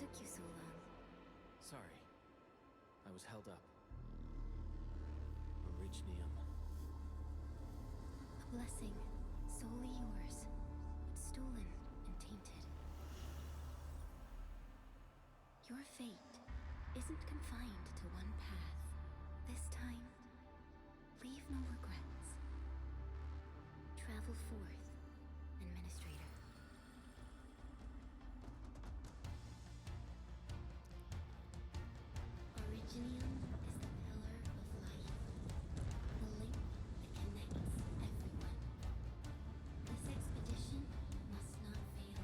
took you so long? Sorry. I was held up. Originium. A blessing, solely yours, but stolen and tainted. Your fate isn't confined to one path. This time, leave no regrets. Travel forth, Administrator. Originium is the pillar of life, the link that connects everyone. This expedition must not fail.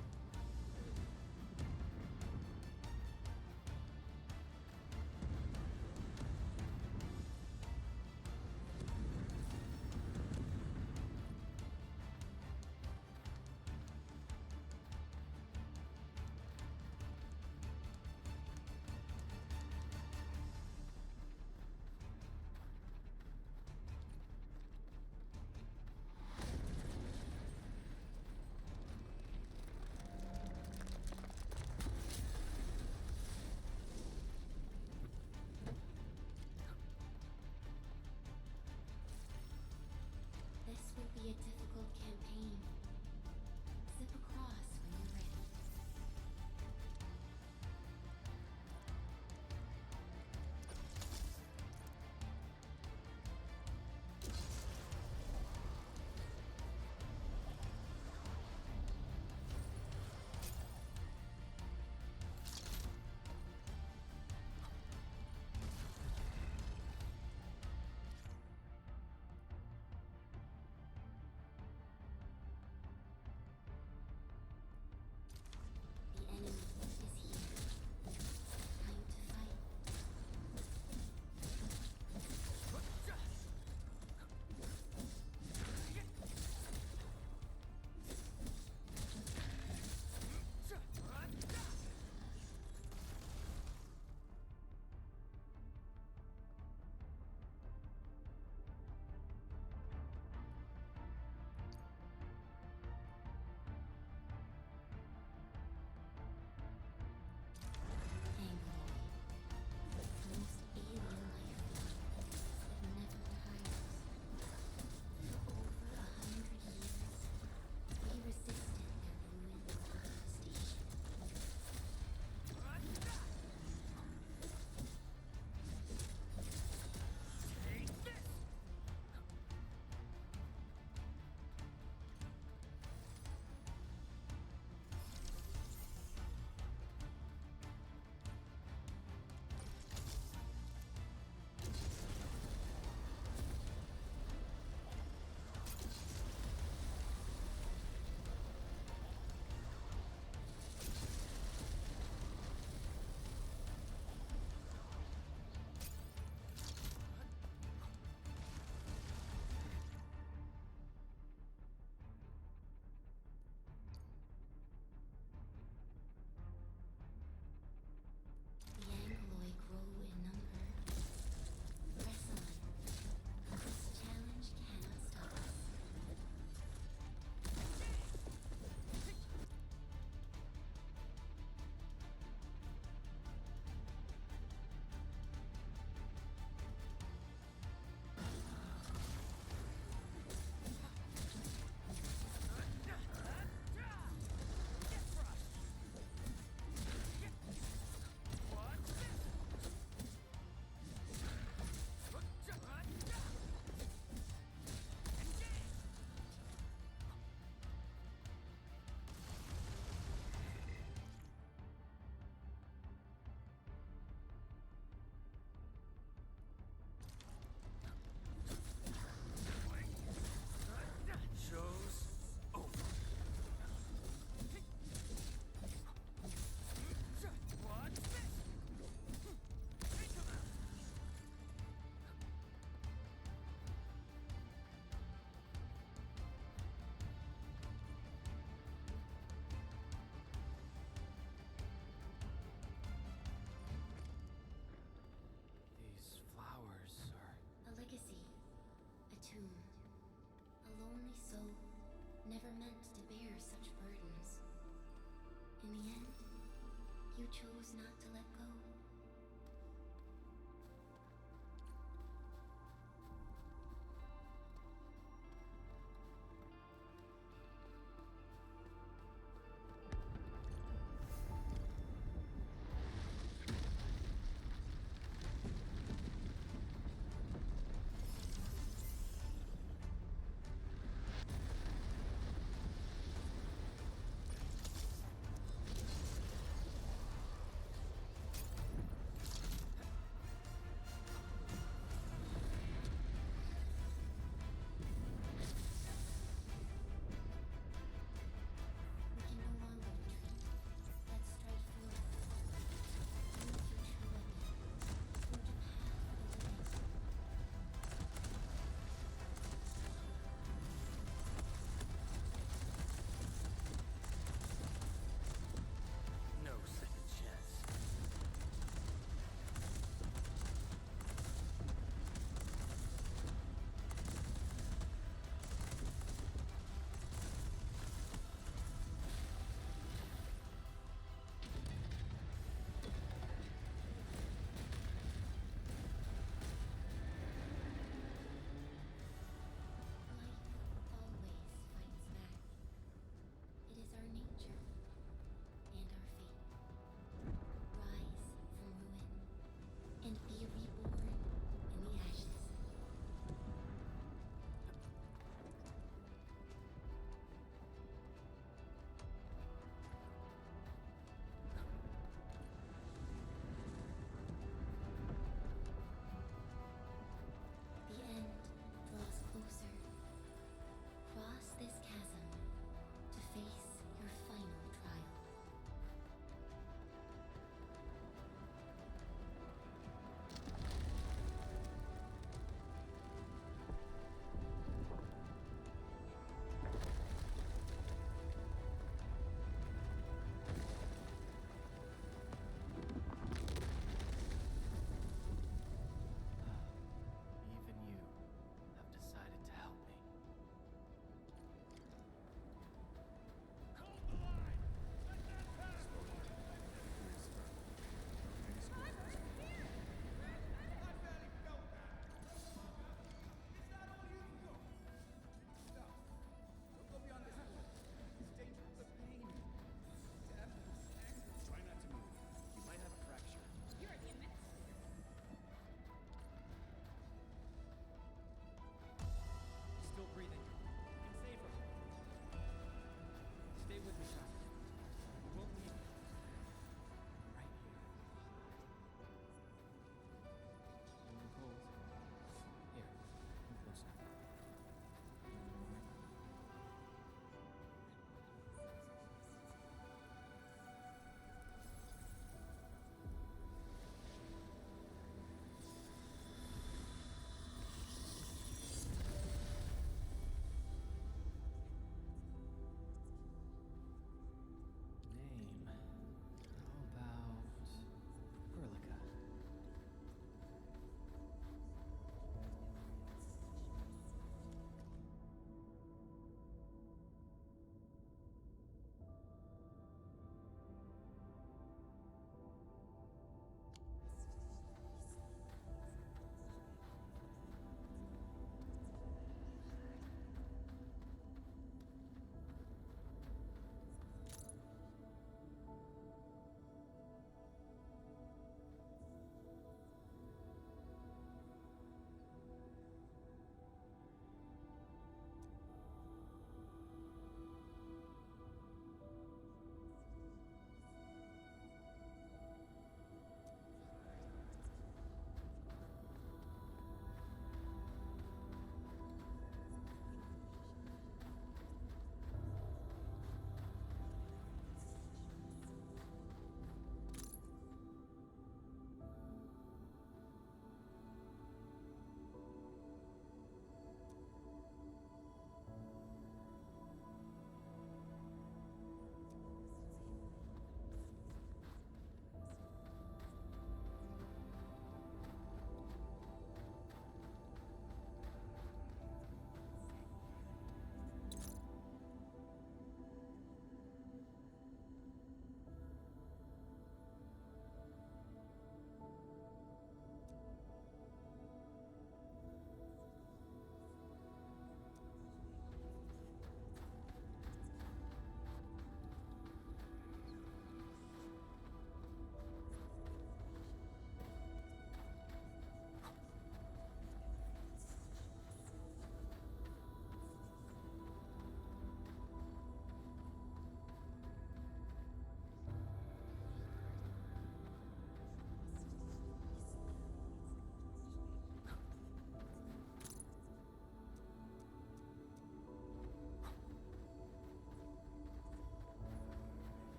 chose not to let go.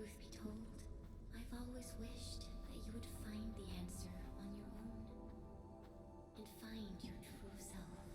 truth be told, I've always wished that you would find the answer on your own and find your true self.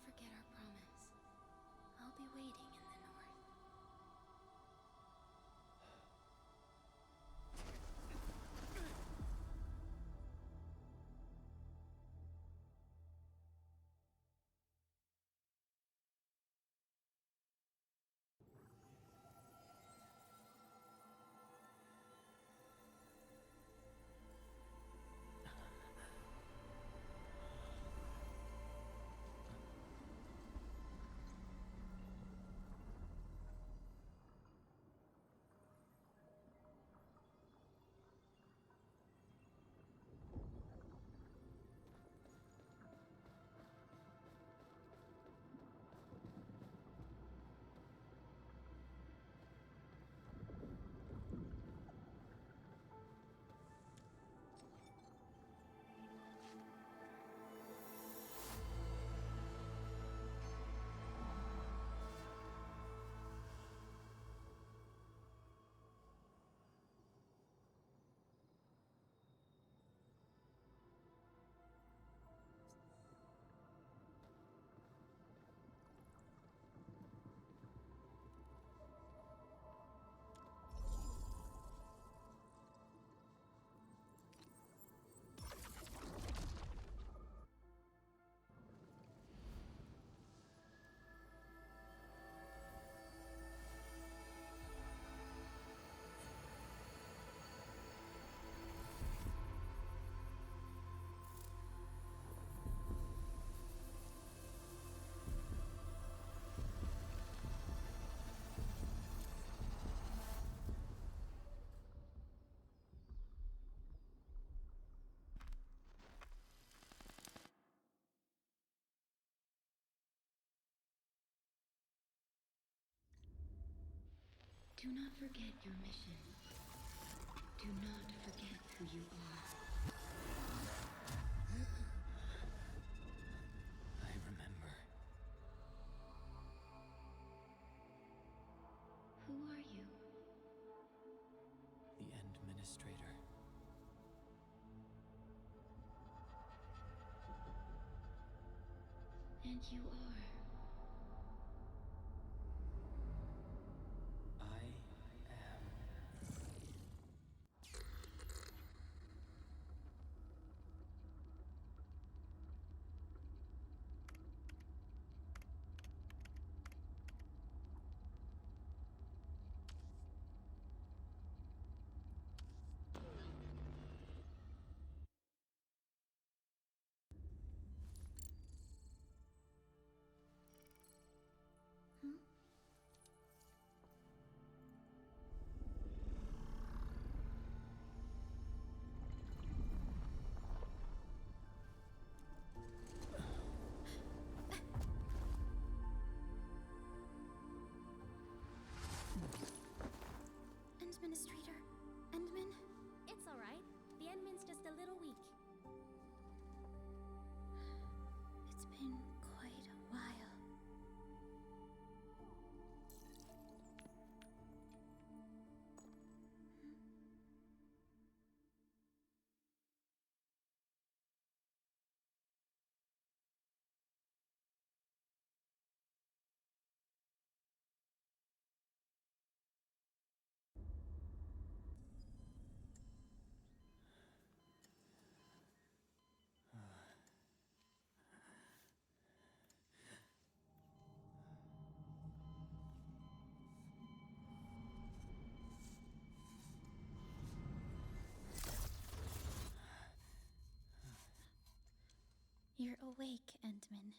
forget our promise. I'll be waiting in the north. Do not forget your mission. Do not forget who you are. I remember. Who are you? The Administrator. And you are. I am. Hmm? Administrator? Endman? It's all right. The Endman's just a little weak. It's been quite a while. You're awake, Endman.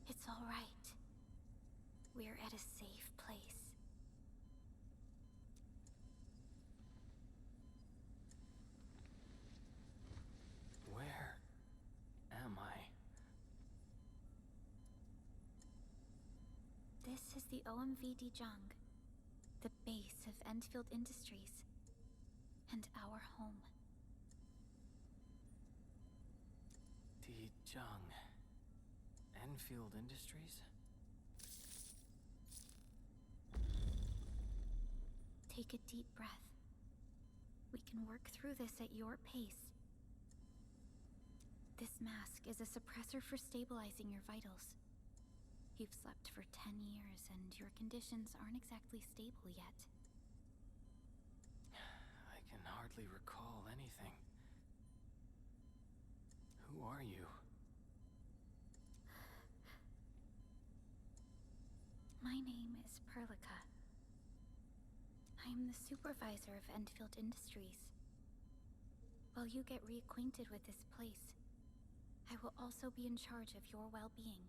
It's all right. We're at a safe place. Where am I? This is the OMVD Jung, the base of Endfield Industries, and our home. The Jung. Enfield Industries? Take a deep breath. We can work through this at your pace. This mask is a suppressor for stabilizing your vitals. You've slept for 10 years, and your conditions aren't exactly stable yet. I can hardly recall anything. Who are you? My name is Perlica. I am the supervisor of Endfield Industries. While you get reacquainted with this place, I will also be in charge of your well-being.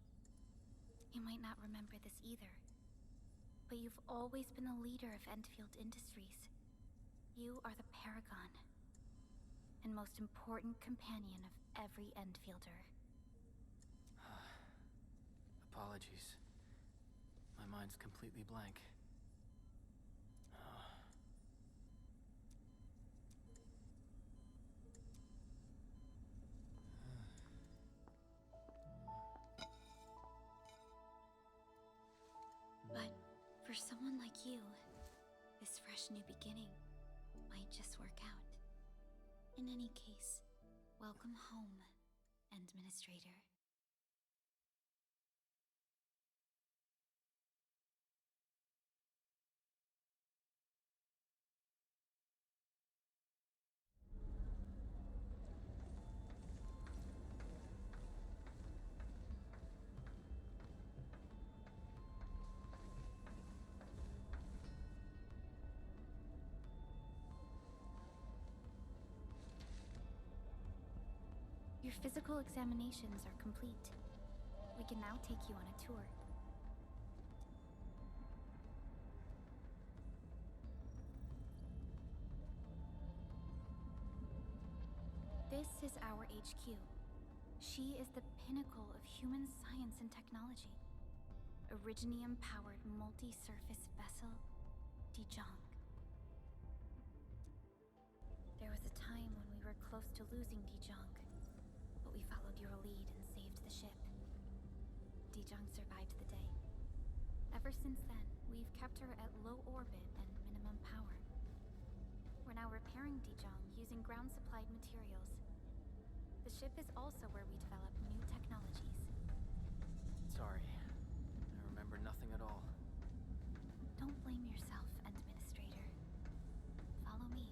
You might not remember this either, but you've always been the leader of Endfield Industries. You are the paragon, and most important companion of every Endfielder. Apologies. My mind's completely blank. But for someone like you, this fresh new beginning might just work out. In any case, welcome home, Administrator. Your physical examinations are complete. We can now take you on a tour. This is our HQ. She is the pinnacle of human science and technology. Originium-powered multi-surface vessel, Dijong. There was a time when we were close to losing Dijong, but we followed your lead and saved the ship. Dijong survived the day. Ever since then, we've kept her at low orbit and minimum power. We're now repairing Dijong using ground-supplied materials. The ship is also where we develop new technologies. Sorry. I remember nothing at all. Don't blame yourself, Administrator. Follow me.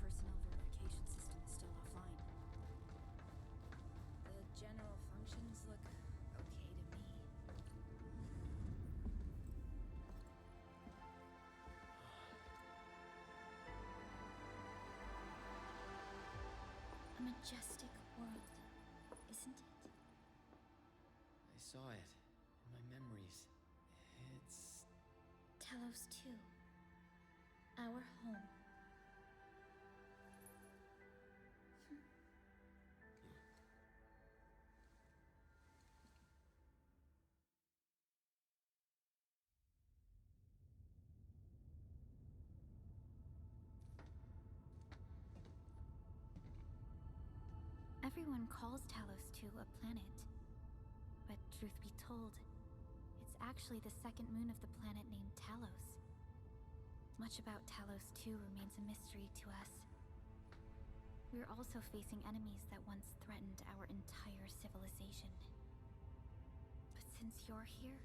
Personnel verification system is still offline. The general functions look okay to me. A majestic world, isn't it? I saw it in my memories. It's... Talos 2. Our home. Everyone calls Talos 2 a planet. But truth be told, it's actually the second moon of the planet named Talos. Much about Talos 2 remains a mystery to us. We're also facing enemies that once threatened our entire civilization. But since you're here,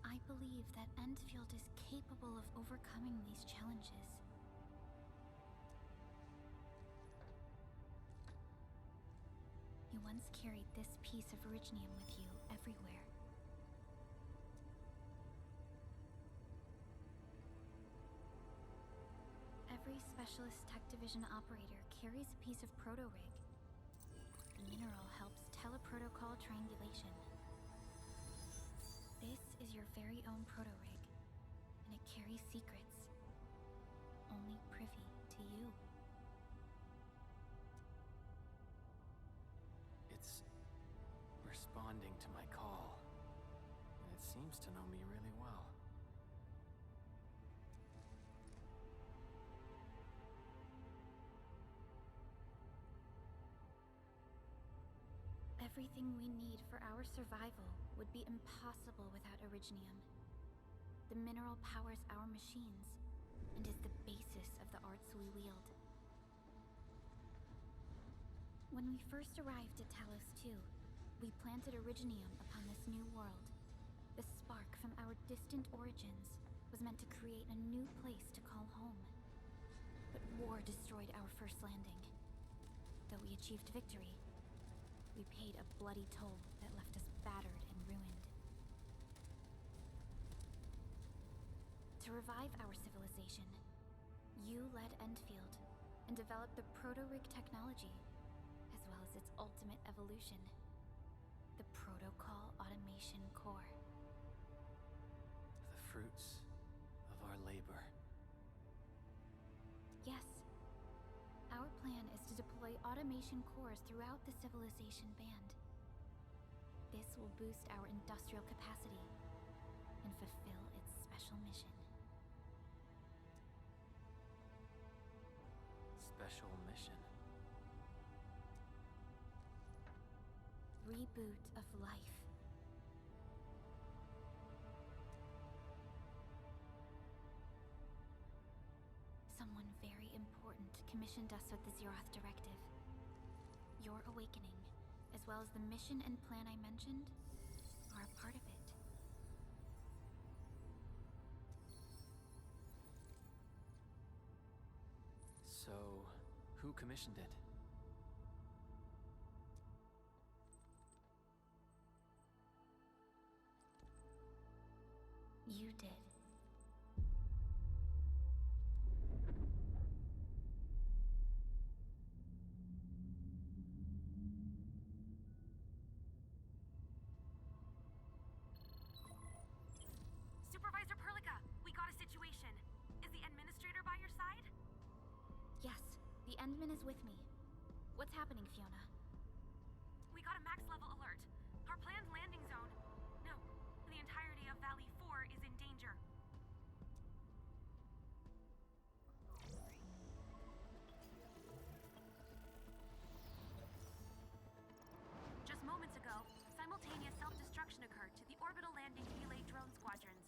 I believe that Endfield is capable of overcoming these challenges. You once carried this piece of Originium with you everywhere. Every Specialist Tech Division operator carries a piece of proto-rig. The mineral helps teleprotocol triangulation. This is your very own proto-rig, and it carries secrets, only privy to you. It's... responding. seems to know me really well. Everything we need for our survival would be impossible without Originium. The mineral powers our machines and is the basis of the arts we wield. When we first arrived at Talos 2, we planted Originium upon this new world. The spark from our distant origins was meant to create a new place to call home. But war destroyed our first landing. Though we achieved victory, we paid a bloody toll that left us battered and ruined. To revive our civilization, you led Endfield and developed the proto-rig technology, as well as its ultimate evolution, the Protocol Automation Core. The fruits of our labor. Yes. Our plan is to deploy automation cores throughout the civilization band. This will boost our industrial capacity and fulfill its special mission. Special mission. Reboot of life. Someone very important commissioned us with the Zeroth Directive. Your awakening, as well as the mission and plan I mentioned, are a part of it. So, who commissioned it? You did. Supervisor Perlica, we got a situation. Is the administrator by your side? Yes, the Endman is with me. What's happening, Fiona? We got a max level alert. Our planned landing zone. No, the entirety of Valley 4 is in danger. Just moments ago, simultaneous self-destruction occurred to the orbital landing relay drone squadrons.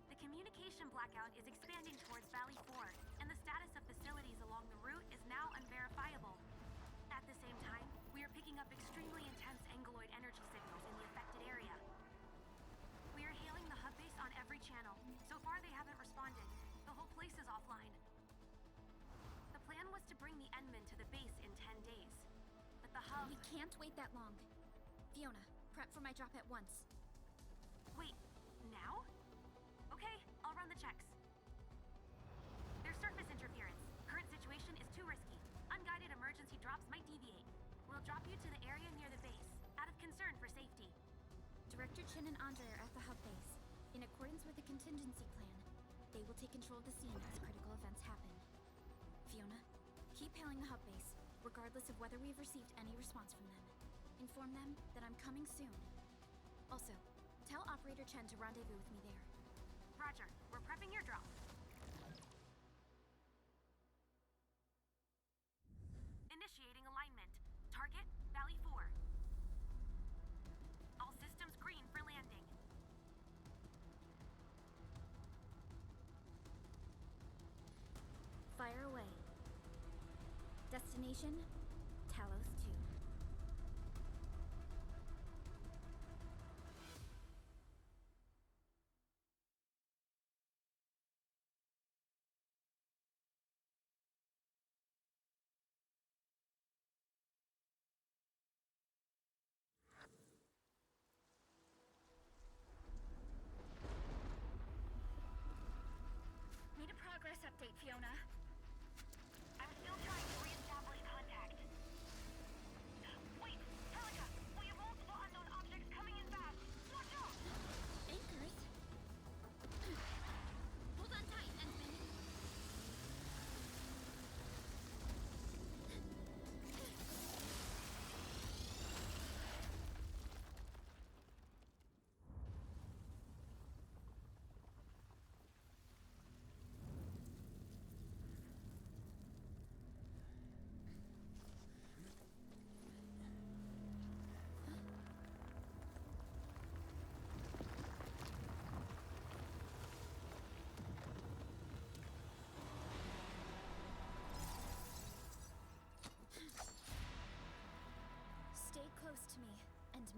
The communication blackout is expanding towards Valley 4, and the status of facilities along the route is now unverifiable. At the same time, we are picking up extremely intense angeloid energy signals in the affected area. We are hailing the hub base on every channel. So far, they haven't responded. The whole place is offline. The plan was to bring the Endman to the base in 10 days. But the hub... We can't wait that long. Fiona, prep for my drop at once. Wait, now? Okay, I'll run the checks. There's surface interference. Current situation is too risky. Unguided emergency drops might deviate. We'll drop you to the area near the base, out of concern for safety. Director Chin and Andre are at the hub base. In accordance with the contingency plan, they will take control of the scene as critical events happen. Fiona, keep hailing the hub base, regardless of whether we've received any response from them. Inform them that I'm coming soon. Also, tell Operator Chen to rendezvous with me there. Roger, we're prepping your drop. Initiating alignment. Target, Valley 4. All systems green for landing. Fire away. Destination, Talos 2. Need a progress update, Fiona. I'm still trying to reestablish contact.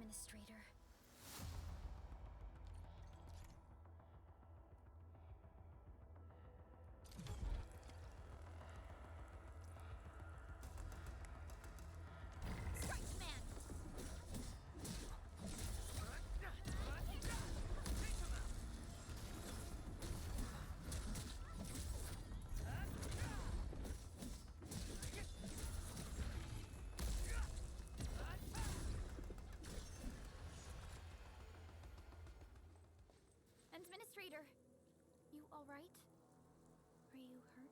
Administrator. Strike command! Administrator, you all right? Are you hurt?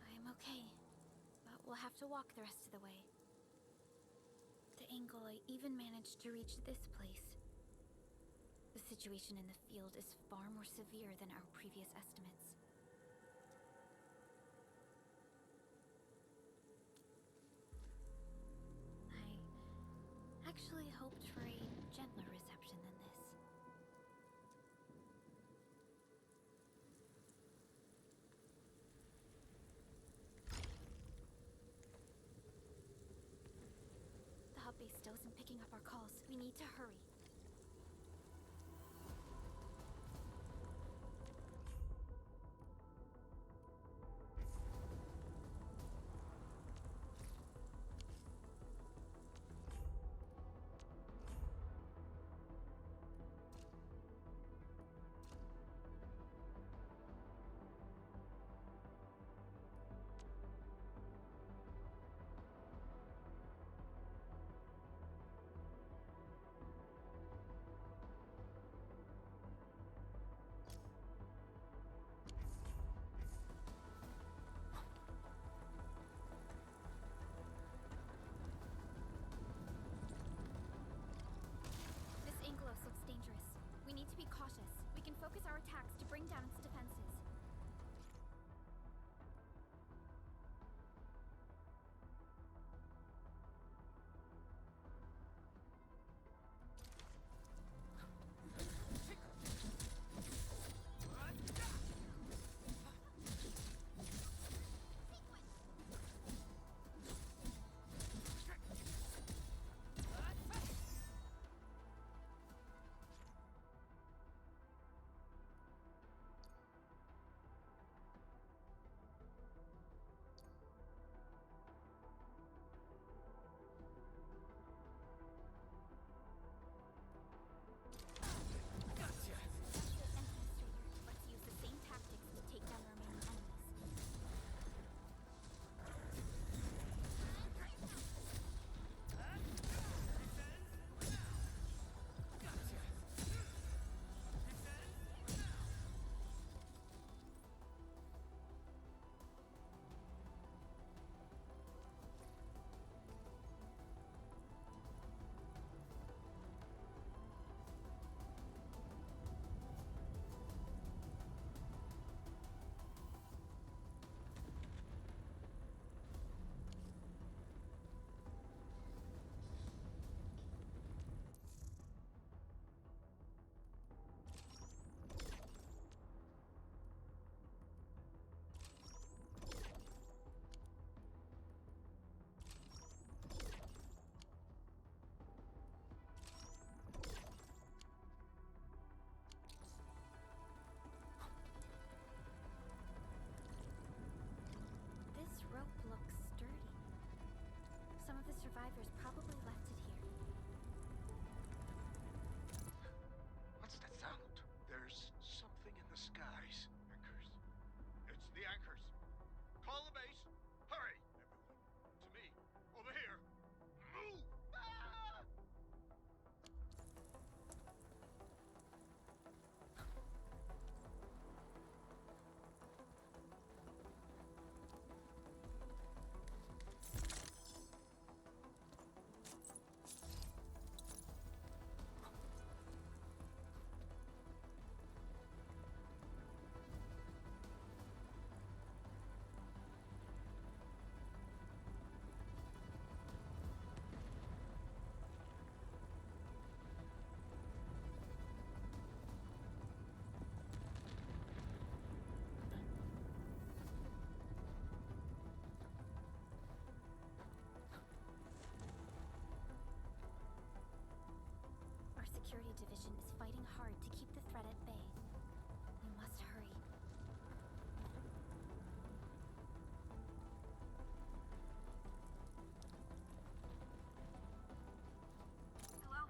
I'm okay, but we'll have to walk the rest of the way. The angle I even managed to reach this place. The situation in the field is far more severe than our previous estimates. I actually hoped for a gentler reception than this. The hub base still isn't picking up our calls. We need to hurry. This Anglos looks dangerous. We need to be cautious. We can focus our attacks to bring down its defenses. Administrator, let's use the same tactics to take down the remaining enemies. This rope looks sturdy. Some of the survivors probably left it here. What's that sound? There's something in the skies. Anchors. It's the anchors. Call the base. Hurry, everyone. To me. Over here. Move! Ah! security division is fighting hard to keep the threat at bay. We must hurry. Hello?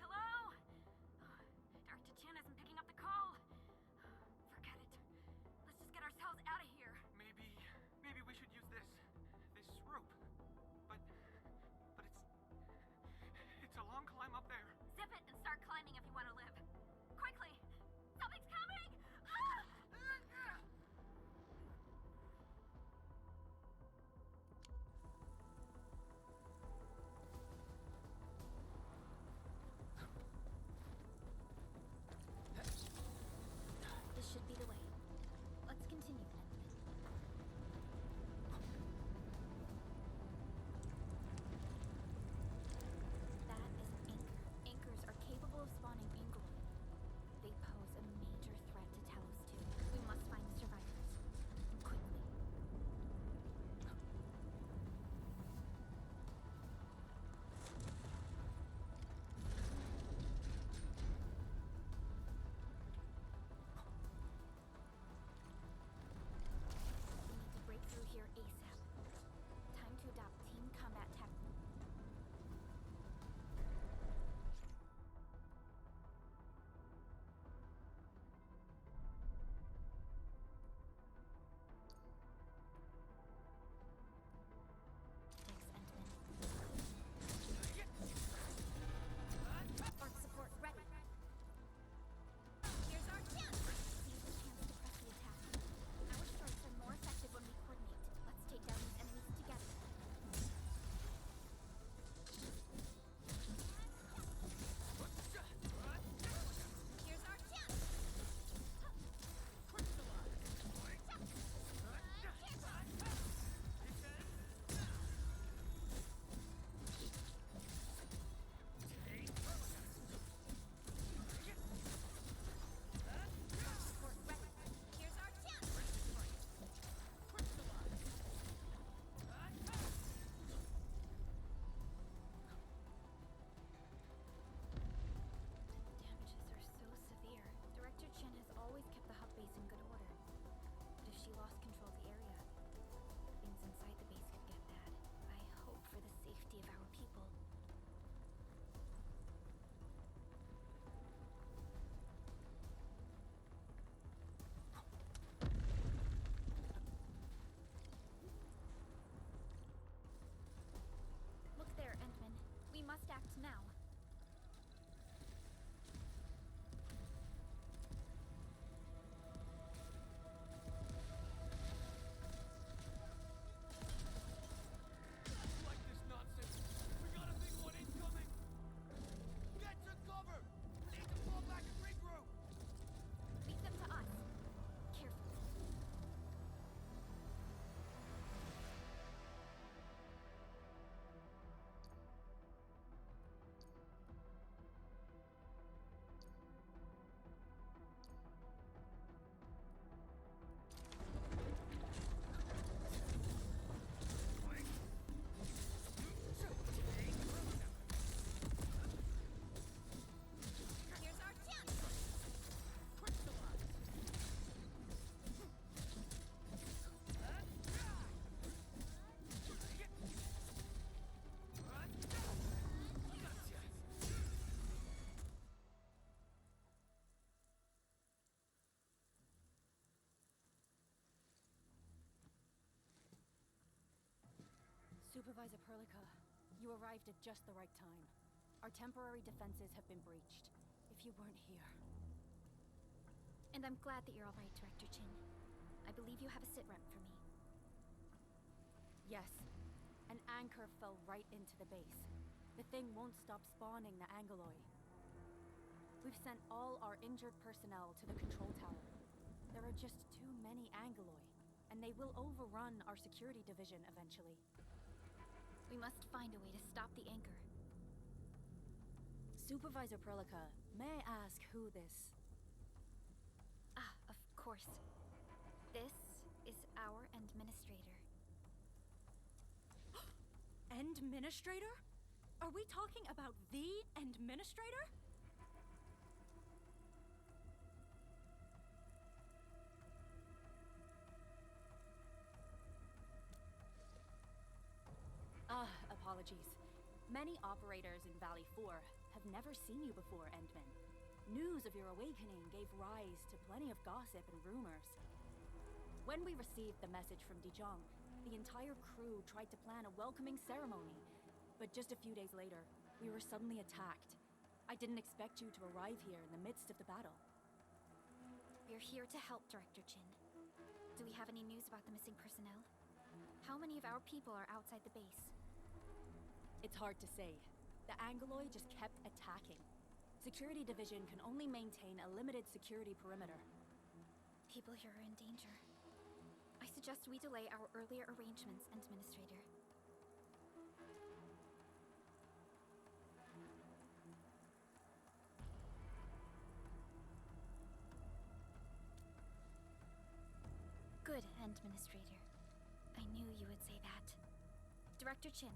Hello? Director Chin isn't picking up the call. Forget it. Let's just get ourselves out of here. Maybe we should use this rope. But it's a long climb up there. Zip it and start climbing if you want to live. Quickly! Something's coming! Ah! This should be the way. Let's continue then. That is an anchor. Anchors are capable of spawning Angloid. They pose a major threat to Talos too. We must find the survivors. And quickly. We need to break through here ASAP. Time to adopt team combat tactics. Arc support ready. Here's our chance! Seize the chance to press the attack. Our strikes are more effective when we coordinate. Let's take down these enemies together. Here's our chance! Support ready. Here's our chance! The damages are so severe. Director Chen has always kept the hub base in good order. But if she lost control of the area, things inside the base could get bad. I hope for the safety of our people. Look there, Endman. We must act now. Like this nonsense. We got a big one incoming. Get to cover! We need to fall back and regroup! Leave them to us. Carefully. Here's our chance! Supervisor Perlica, you arrived at just the right time. Our temporary defenses have been breached. If you weren't here... And I'm glad that you're all right, Director Chin. I believe you have a sit rep for me. Yes, an anchor fell right into the base. The thing won't stop spawning the Angoloi. We've sent all our injured personnel to the control tower. There are just too many Angoloi, and they will overrun our security division eventually. We must find a way to stop the anchor. Supervisor Perlica, may I ask who this... Ah, of course. This is our administrator. Administrator? Are we talking about the administrator? apologies. Many operators in Valley 4 have never seen you before, Endman. News of your awakening gave rise to plenty of gossip and rumors. When we received the message from Dijon, the entire crew tried to plan a welcoming ceremony. But just a few days later, we were suddenly attacked. I didn't expect you to arrive here in the midst of the battle. We're here to help, Director Chin. Do we have any news about the missing personnel? How many of our people are outside the base? It's hard to say. The Angoloi just kept attacking. Security Division can only maintain a limited security perimeter. People here are in danger. I suggest we delay our earlier arrangements, Administrator. Good, Administrator. I knew you would say that. Director Chin,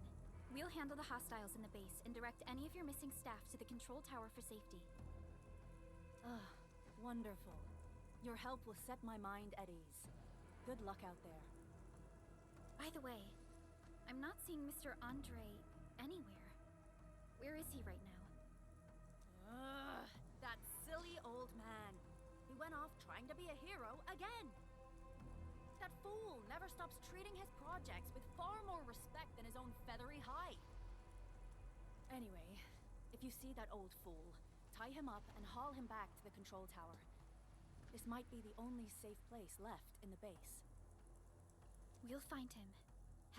we'll handle the hostiles in the base and direct any of your missing staff to the control tower for safety. Wonderful. Your help will set my mind at ease. Good luck out there. By the way, I'm not seeing Mr. Andre anywhere. Where is he right now? That silly old man. He went off trying to be a hero again. That fool never stops treating his projects with far more respect than his own feathery hide. Anyway, if you see that old fool, tie him up and haul him back to the control tower. This might be the only safe place left in the base. We'll find him.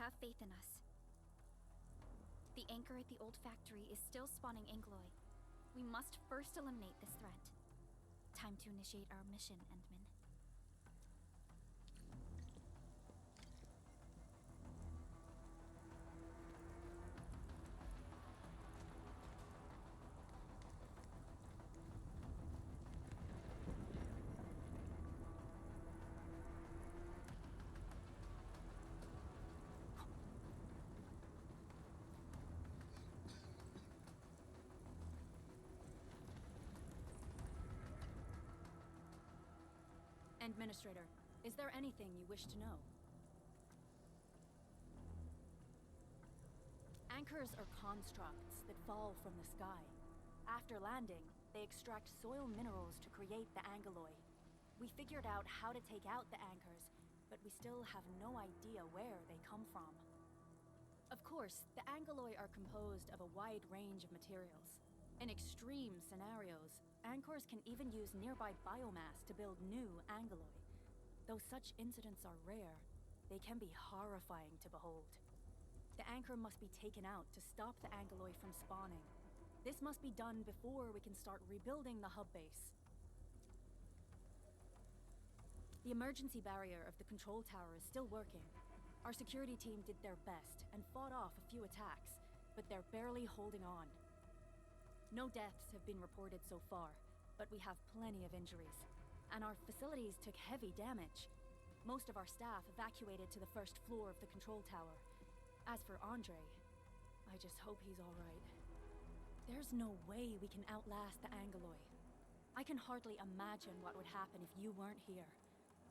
Have faith in us. The anchor at the old factory is still spawning Angoloi. We must first eliminate this threat. Time to initiate our mission, Endman. Administrator, is there anything you wish to know? Anchors are constructs that fall from the sky. After landing, they extract soil minerals to create the Angoloi. We figured out how to take out the anchors, but we still have no idea where they come from. Of course, the Angoloi are composed of a wide range of materials. In extreme scenarios, anchors can even use nearby biomass to build new Angoloi. Though such incidents are rare, they can be horrifying to behold. The anchor must be taken out to stop the Angoloi from spawning. This must be done before we can start rebuilding the hub base. The emergency barrier of the control tower is still working. Our security team did their best and fought off a few attacks, but they're barely holding on. No deaths have been reported so far, but we have plenty of injuries, and our facilities took heavy damage. Most of our staff evacuated to the first floor of the control tower. As for Andre, I just hope he's all right. There's no way we can outlast the Angoloi. I can hardly imagine what would happen if you weren't here.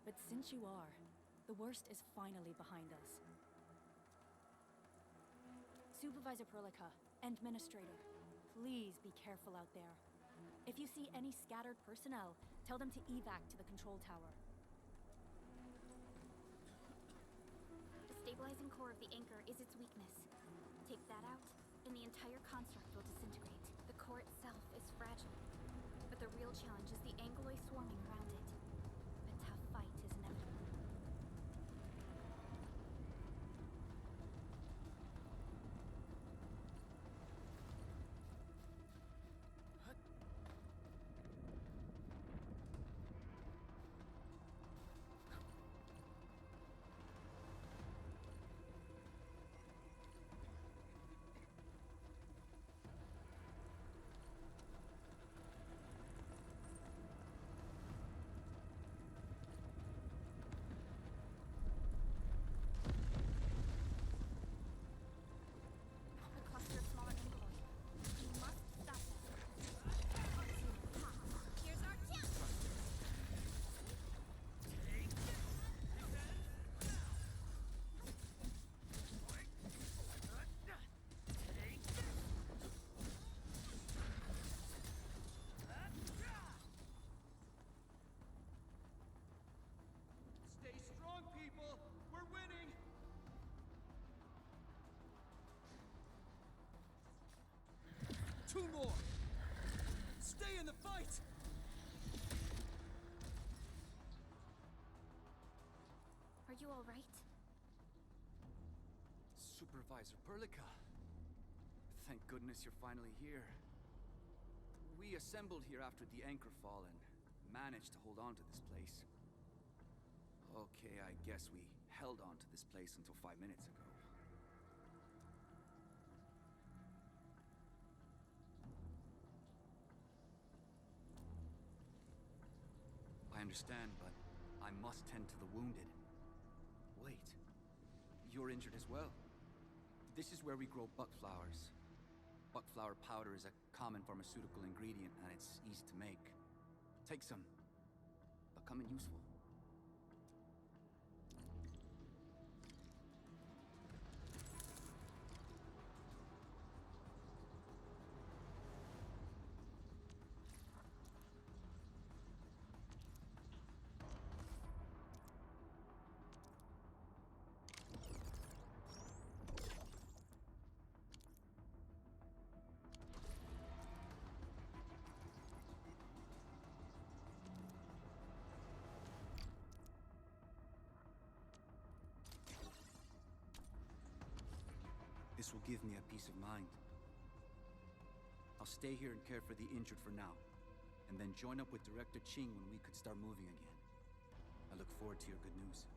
But since you are, the worst is finally behind us. Supervisor Perlica, Administrator, please be careful out there. If you see any scattered personnel, tell them to evac to the control tower. The stabilizing core of the anchor is its weakness. Take that out, and the entire construct will disintegrate. The core itself is fragile, but the real challenge is the Angoloi swarming around it. A tough fight is inevitable. Stay in the fight! Are you all right? Supervisor Perlica. Thank goodness you're finally here. We assembled here after the anchor fall and managed to hold on to this place. Okay, I guess we held on to this place until 5 minutes ago. I understand, but I must tend to the wounded. Wait, you're injured as well? This is where we grow buck flowers. Buck flower powder is a common pharmaceutical ingredient, and it's easy to make. Take some. They'll come in useful. This will give me a peace of mind. I'll stay here and care for the injured for now, and then join up with Director Ching when we could start moving again. I look forward to your good news.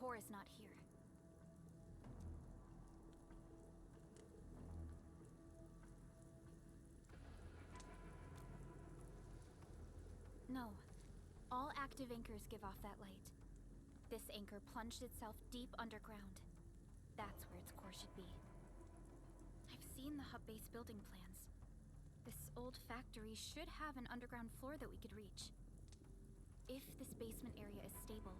core is not here. No. All active anchors give off that light. This anchor plunged itself deep underground. That's where its core should be. I've seen the hub base building plans. This old factory should have an underground floor that we could reach. If this basement area is stable,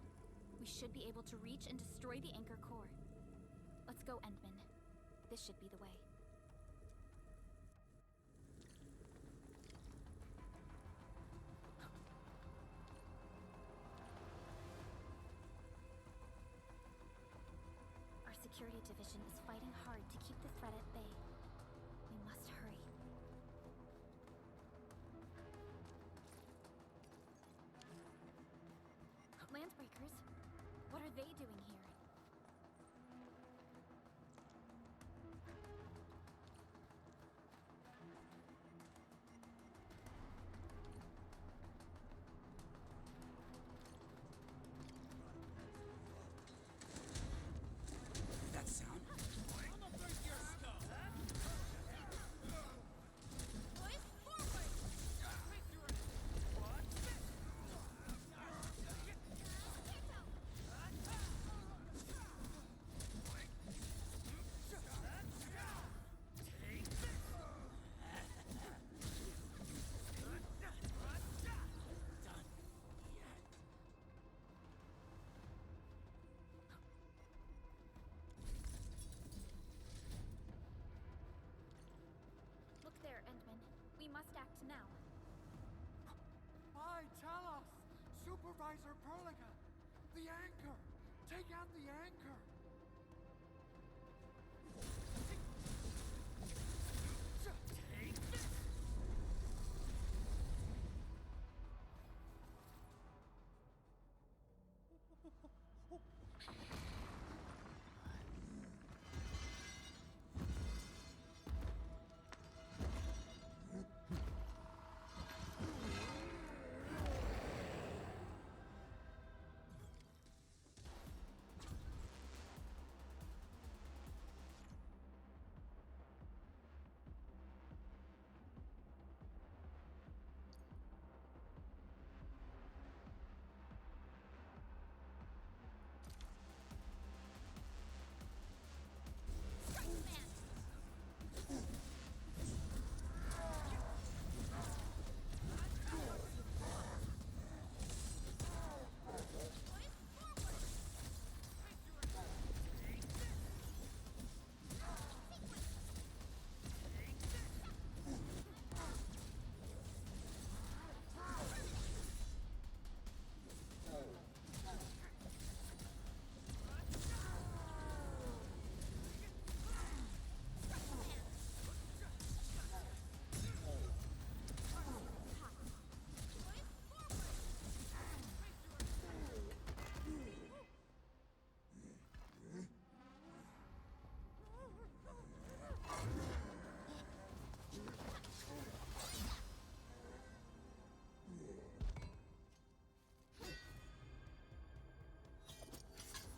we should be able to reach and destroy the anchor core. Let's go, Endman. This should be the way. Our security division is fighting hard to keep the threat at bay. We must hurry. anchors? What are they doing here? That sound? Look there, Endman. We must act now. Aye, tell us! Supervisor Perlica! The anchor! Take out the anchor! Take this!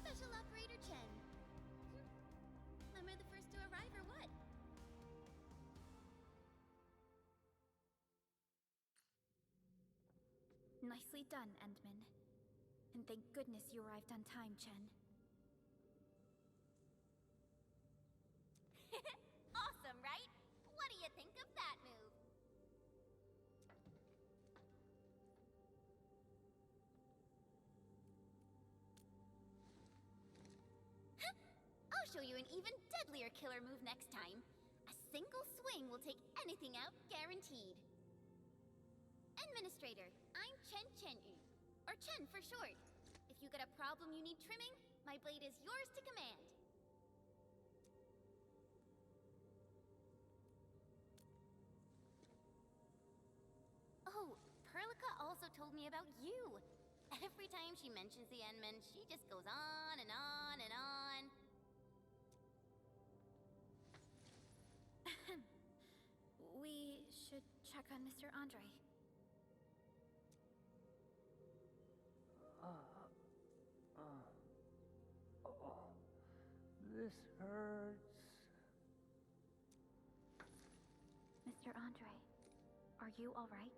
Special Operator Chen. Am I the first to arrive or what? Nicely done, Endman. And thank goodness you arrived on time, Chen. Awesome, right? What do you think of that move? I'll show you an even deadlier killer move next time. A single swing will take anything out, guaranteed. Administrator, I'm Chen Chen-yu, or Chen for short. If you got a problem you need trimming, my blade is yours to command. Oh, Perlica also told me about you. Every time she mentions the Endman, she just goes on and on and on. We should check on Mr. Andre. This hurts. Mr. Andre, are you all right?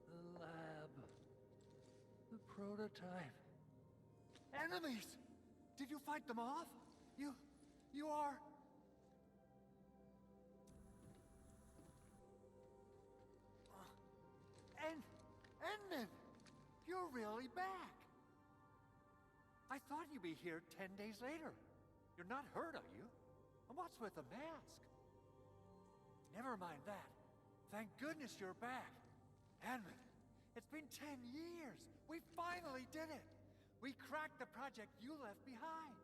The lab. The prototype. Enemies! Did you fight them off? You are... Endman! You're really back! I thought you'd be here 10 days later. You're not hurt, are you? And what's with the mask? Never mind that. Thank goodness you're back. Endman, it's been 10 years. We finally did it. We cracked the project you left behind.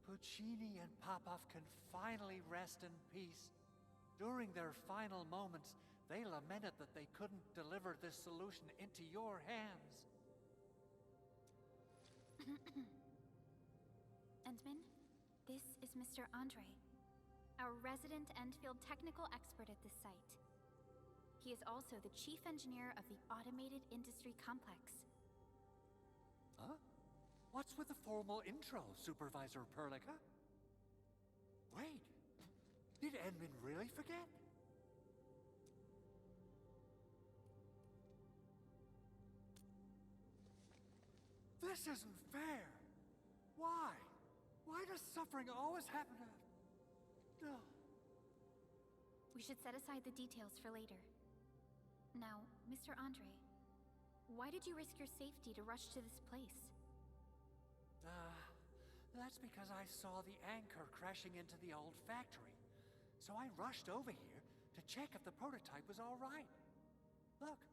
Puccini and Popov can finally rest in peace. During their final moments, they lamented that they couldn't deliver this solution into your hands. Endman, this is Mr. Andre, our resident Endfield technical expert at this site. He is also the chief engineer of the Automated Industry Complex. Huh? What's with the formal intro, Supervisor Perlica? Wait, did Endman really forget? This isn't fair. Why? Why does suffering always happen to... No. We should set aside the details for later. Now, Mr. Andre, why did you risk your safety to rush to this place? That's because I saw the anchor crashing into the old factory. So I rushed over here to check if the prototype was all right. Look,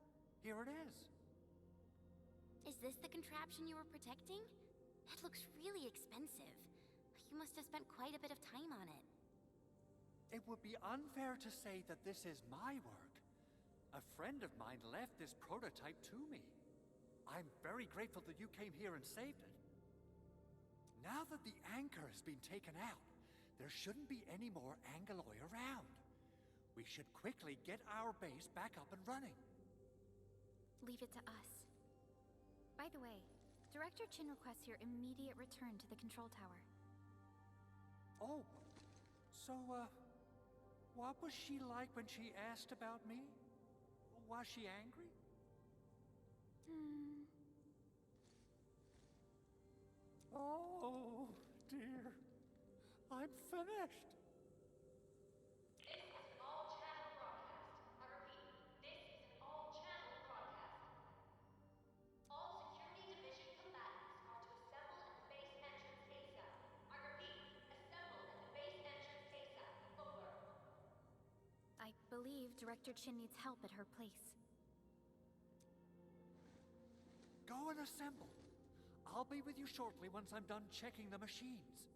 here it is. Is this the contraption you were protecting? It looks really expensive. You must have spent quite a bit of time on it. It would be unfair to say that this is my work. A friend of mine left this prototype to me. I'm very grateful that you came here and saved it. Now that the anchor has been taken out, there shouldn't be any more Angaloi around. We should quickly get our base back up and running. Leave it to us. By the way, Director Chin requests your immediate return to the control tower. Oh, so, what was she like when she asked about me? Was she angry? Oh, dear. I'm finished. This is an all-channel broadcast. I repeat, this is an all-channel broadcast. All security division combatants are to assemble at the base entrance ASAP. I repeat, assemble at the base entrance ASAP. Over. I believe Director Chin needs help at her place. Go and assemble. I'll be with you shortly once I'm done checking the machines.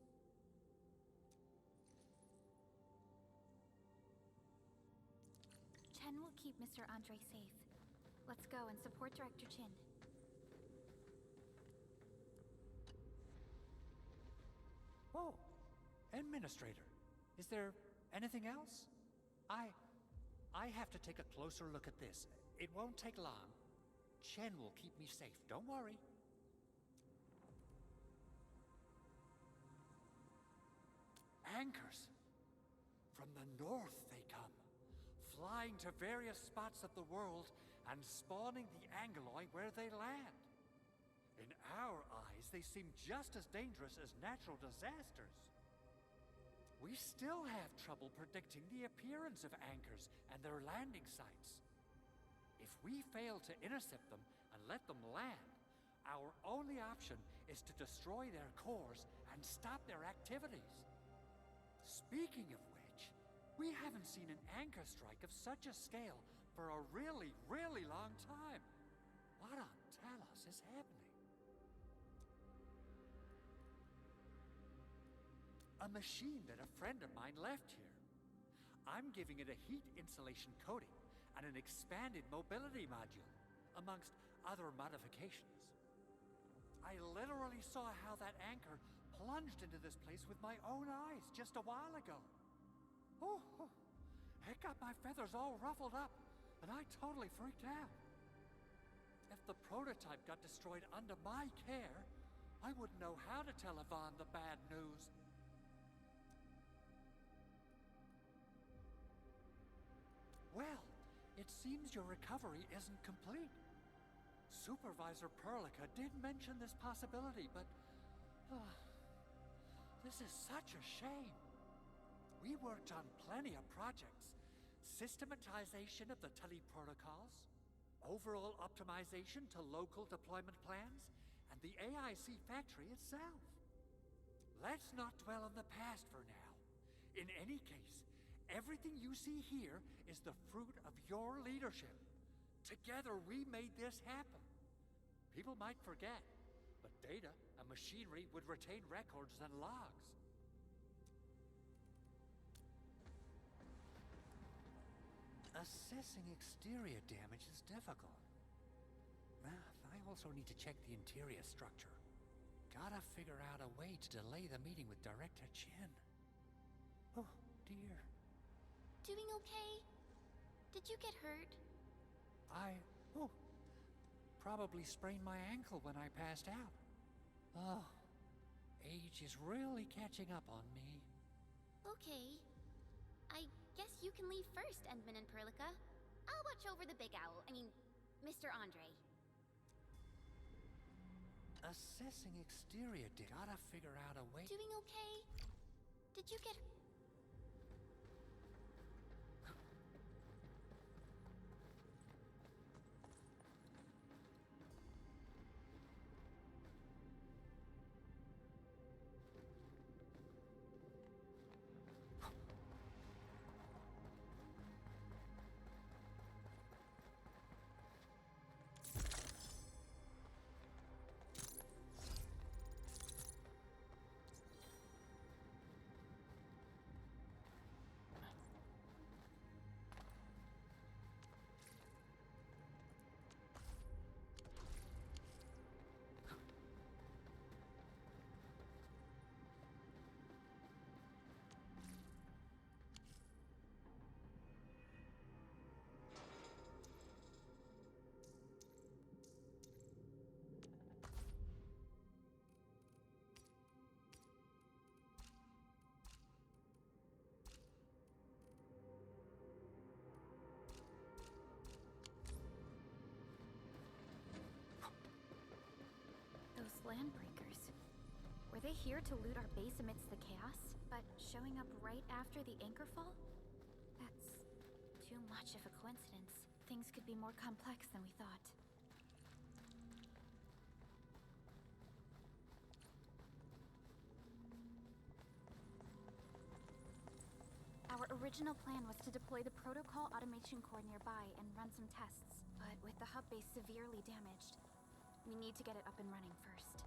Chen will keep Mr. Andre safe. Let's go and support Director Chin. Oh, Administrator, is there anything else? I have to take a closer look at this. It won't take long. Chen will keep me safe, don't worry. Anchors. From the north they come, flying to various spots of the world and spawning the Angaloi where they land. In our eyes, they seem just as dangerous as natural disasters. We still have trouble predicting the appearance of anchors and their landing sites. If we fail to intercept them and let them land, our only option is to destroy their cores and stop their activities. Speaking of which, we haven't seen an anchor strike of such a scale for a really, really long time. What on Talos is happening? A machine that a friend of mine left here. I'm giving it a heat insulation coating and an expanded mobility module, amongst other modifications. I literally saw how that anchor plunged into this place with my own eyes just a while ago. Oh, it got my feathers all ruffled up, and I totally freaked out. If the prototype got destroyed under my care, I wouldn't know how to tell Yvonne the bad news. Well, it seems your recovery isn't complete. Supervisor Perlica did mention this possibility, but... this is such a shame. We worked on plenty of projects. Systematization of the teleprotocols, overall optimization to local deployment plans, and the AIC factory itself. Let's not dwell on the past for now. In any case, everything you see here is the fruit of your leadership. Together we made this happen. People might forget, but data and machinery would retain records and logs. Assessing exterior damage is difficult. I also need to check the interior structure. Gotta figure out a way to delay the meeting with Director Chin. Oh, dear. Doing okay? Did you get hurt? Probably sprained my ankle when I passed out. Oh, age is really catching up on me. Okay. I guess you can leave first, Endman and Perlica. I'll watch over the big owl. Mr. Andre. Assessing exterior gotta figure out a way. Doing okay? Did you get... Those landbreakers. Were they here to loot our base amidst the chaos? But showing up right after the anchor fall? That's too much of a coincidence. Things could be more complex than we thought. Our original plan was to deploy the protocol automation core nearby and run some tests. But with the hub base severely damaged, we need to get it up and running first.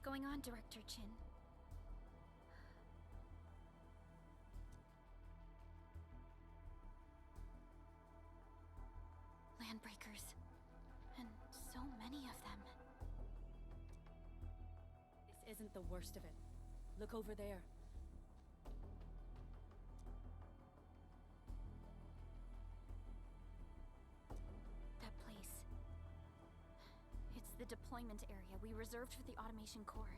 What's going on, Director Chin? Landbreakers. And so many of them. This isn't the worst of it. Look over there. That place. It's the deployment area we reserved for the automation core.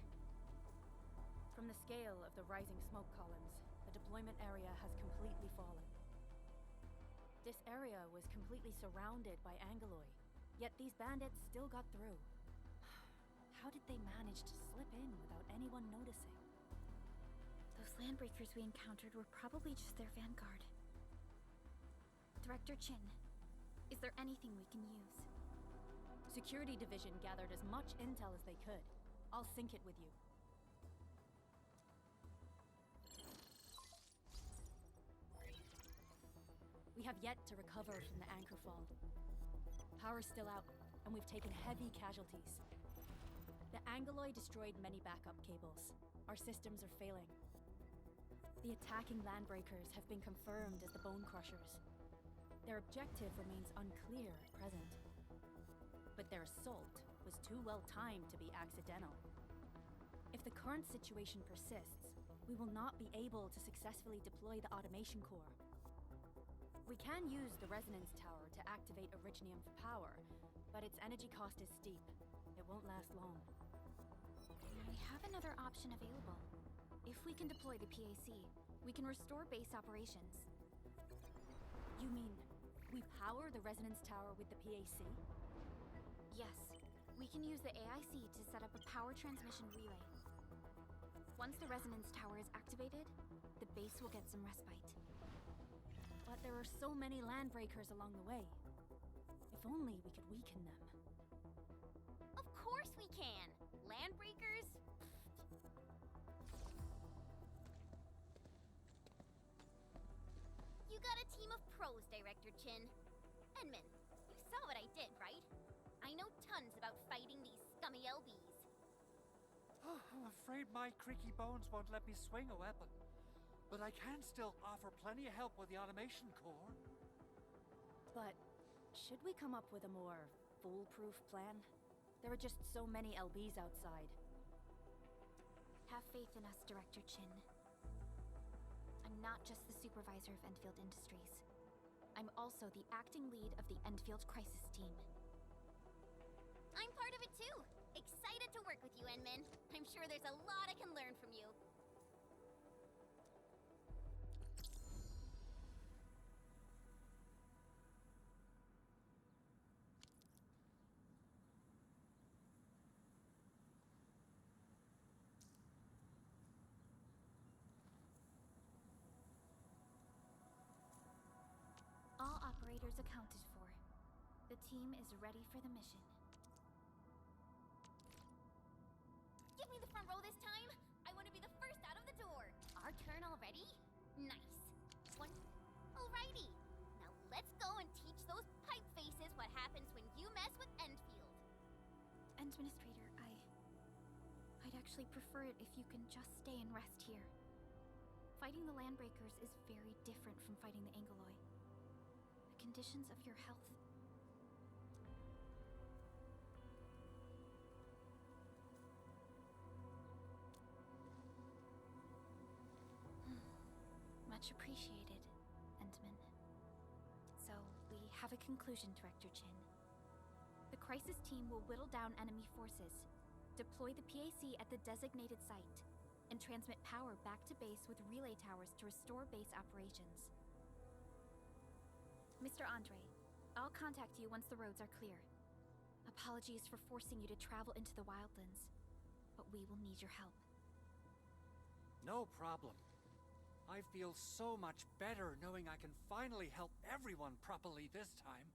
From the scale of the rising smoke columns, the deployment area has completely fallen. This area was completely surrounded by Angeloi, yet these bandits still got through. How did they manage to slip in without anyone noticing? Those landbreakers we encountered were probably just their vanguard. Director Chin, is there anything we can use? Security Division gathered as much intel as they could. I'll sync it with you. We have yet to recover from the anchor fall. Power's still out, and we've taken heavy casualties. The Angeloi destroyed many backup cables. Our systems are failing. The attacking landbreakers have been confirmed as the Bone Crushers. Their objective remains unclear at present. But their assault was too well timed to be accidental. If the current situation persists, we will not be able to successfully deploy the automation core. We can use the resonance tower to activate Originium for power, but its energy cost is steep. It won't last long. We have another option available. If we can deploy the PAC, we can restore base operations. You mean, we power the resonance tower with the PAC? Yes. We can use the AIC to set up a power transmission relay. Once the resonance tower is activated, the base will get some respite. But there are so many landbreakers along the way. If only we could weaken them. Of course we can! Landbreakers? You got a team of pros, Director Chin. Edmund, you saw what I did, right? I know tons about fighting these scummy LBs. I'm afraid my creaky bones won't let me swing a weapon. But I can still offer plenty of help with the automation core. But should we come up with a more foolproof plan? There are just so many LBs outside. Have faith in us, Director Chin. I'm not just the supervisor of Endfield Industries. I'm also the acting lead of the Endfield Crisis Team. I'm part of it too. Excited to work with you, Enmin. I'm sure there's a lot I can learn from you. All operators accounted for. The team is ready for the mission. Give me the front row this time. I want to be the first out of the door. Our turn already? Nice. Alrighty. Now let's go and teach those pipe faces what happens when you mess with Endfield. Administrator, I'd actually prefer it if you can just stay and rest here. Fighting the Landbreakers is very different from fighting the Angeloi. The conditions of your health. Much appreciated, Endman. So, we have a conclusion, Director Chin. The crisis team will whittle down enemy forces, deploy the PAC at the designated site, and transmit power back to base with relay towers to restore base operations. Mr. Andre, I'll contact you once the roads are clear. Apologies for forcing you to travel into the wildlands, but we will need your help. No problem. I feel so much better knowing I can finally help everyone properly this time.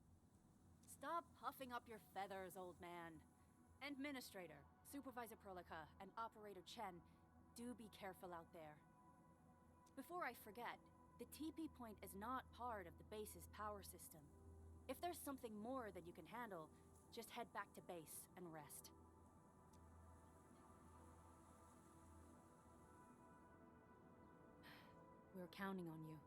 Stop puffing up your feathers, old man. Administrator, Supervisor Perlica, and Operator Chen, do be careful out there. Before I forget, the TP point is not part of the base's power system. If there's something more than you can handle, just head back to base and rest. We're counting on you.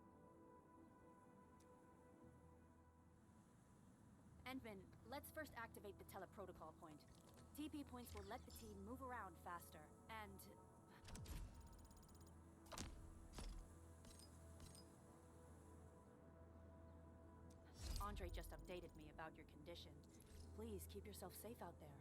Endman, let's first activate the teleprotocol point. TP points will let the team move around faster, and... Andre just updated me about your condition. Please keep yourself safe out there.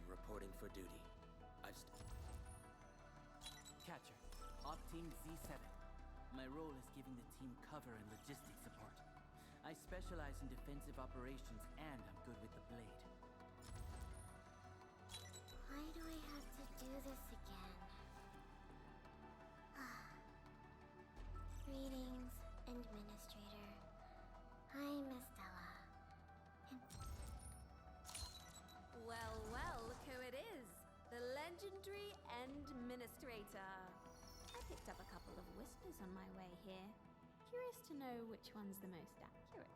Reporting for duty. Catcher, Op Team Z7. My role is giving the team cover and logistics support. I specialize in defensive operations and I'm good with the blade. Why do I have to do this again? Greetings, Administrator. I'm Estella. Well, well, look who it is. The legendary Administrator. I picked up a couple of whispers on my way here. Curious to know which one's the most accurate.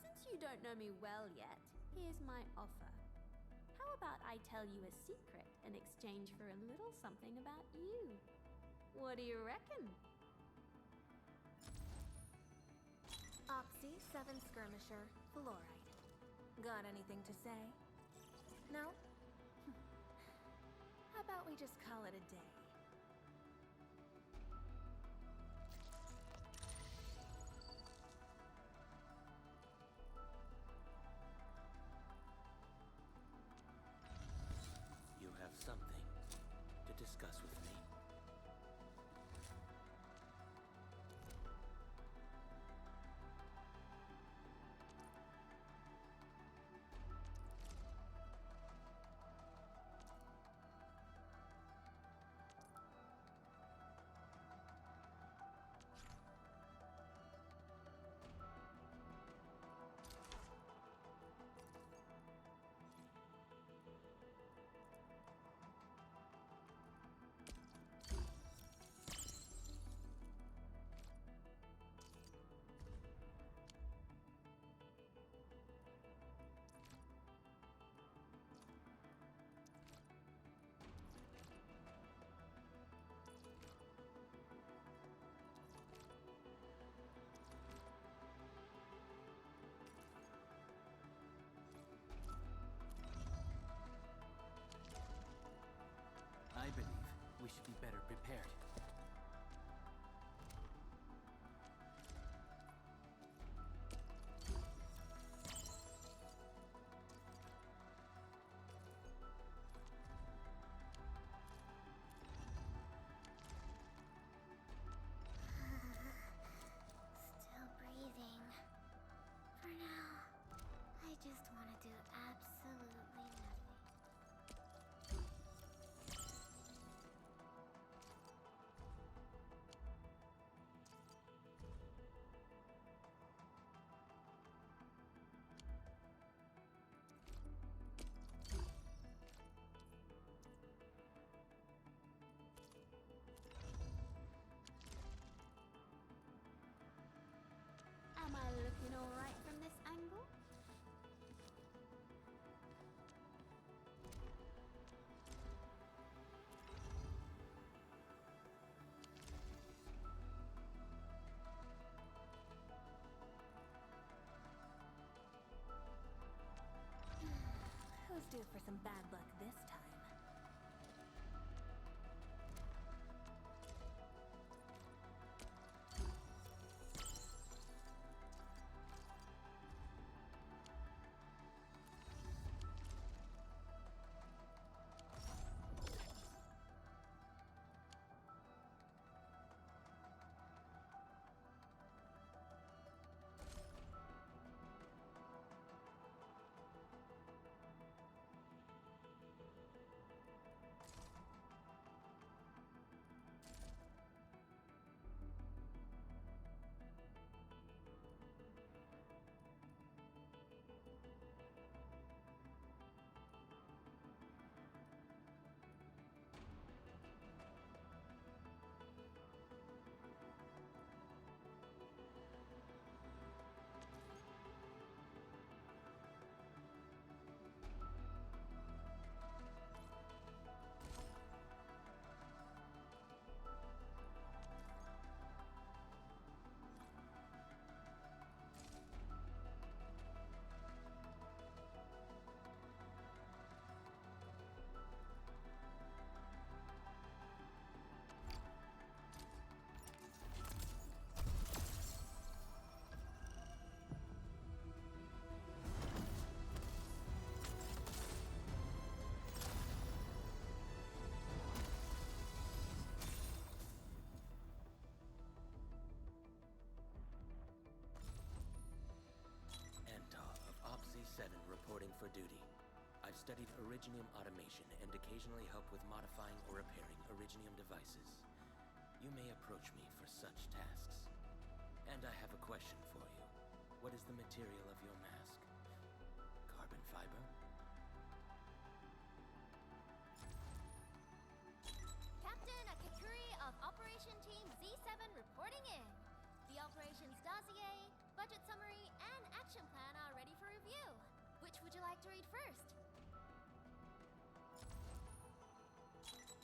Since you don't know me well yet, here's my offer. How about I tell you a secret in exchange for a little something about you? What do you reckon? Oxy 7 Skirmisher, Fluorite. Got anything to say? No? How about we just call it a day? You have something to discuss with me. I believe we should be better prepared. Still breathing. For now, I just want to do absolutely nothing. Am I looking alright from this angle? Who's due for some bad luck this time? Reporting for duty. I've studied Originium automation and occasionally help with modifying or repairing Originium devices. You may approach me for such tasks. And I have a question for you. What is the material of your mask? Carbon fiber? Captain Akakuri of Operation Team Z7 reporting in. The operations dossier, budget summary, and action plan are ready for review. Which would you like to read first?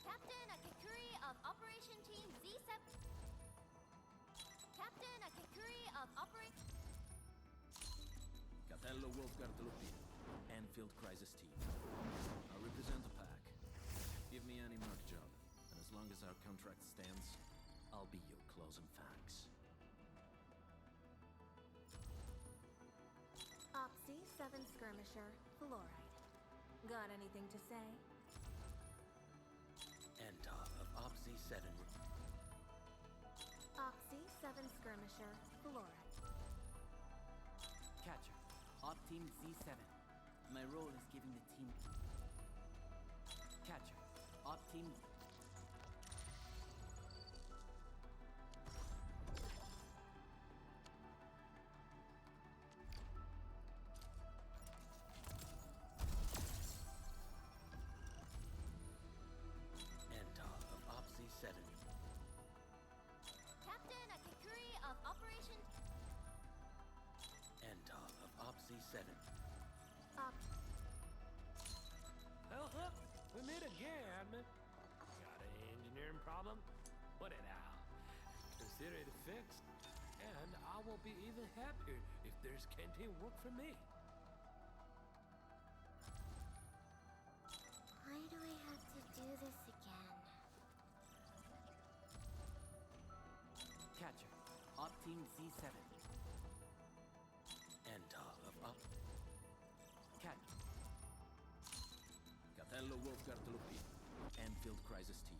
Captain Akakuri of Operation Team Z7. Captain Akakuri of Operation. Capello Wolfgard Lupin, Endfield Crisis Team. I represent the pack. Give me any merc job, and as long as our contract stands, I'll be your closing facts. Opsy 7 Skirmisher, Fluoride. Got anything to say? Enta of Opsy 7. Opsy 7 Skirmisher, Fluoride. Catcher, Op Team Z7. My role is giving the team... Catcher, Op Team... Enta of Opsy 7. Captain Akakuri of Operation. Enta of Opsy 7. Well, we meet again. Got an engineering problem? Put it out. Consider it fixed, and I will be even happier if there's canteen work for me. Why do I have to do this again? Catcher, Op Team Z7. Enta of Op... Catcher. Capello Wolfgard Lupin, Endfield Crisis Team.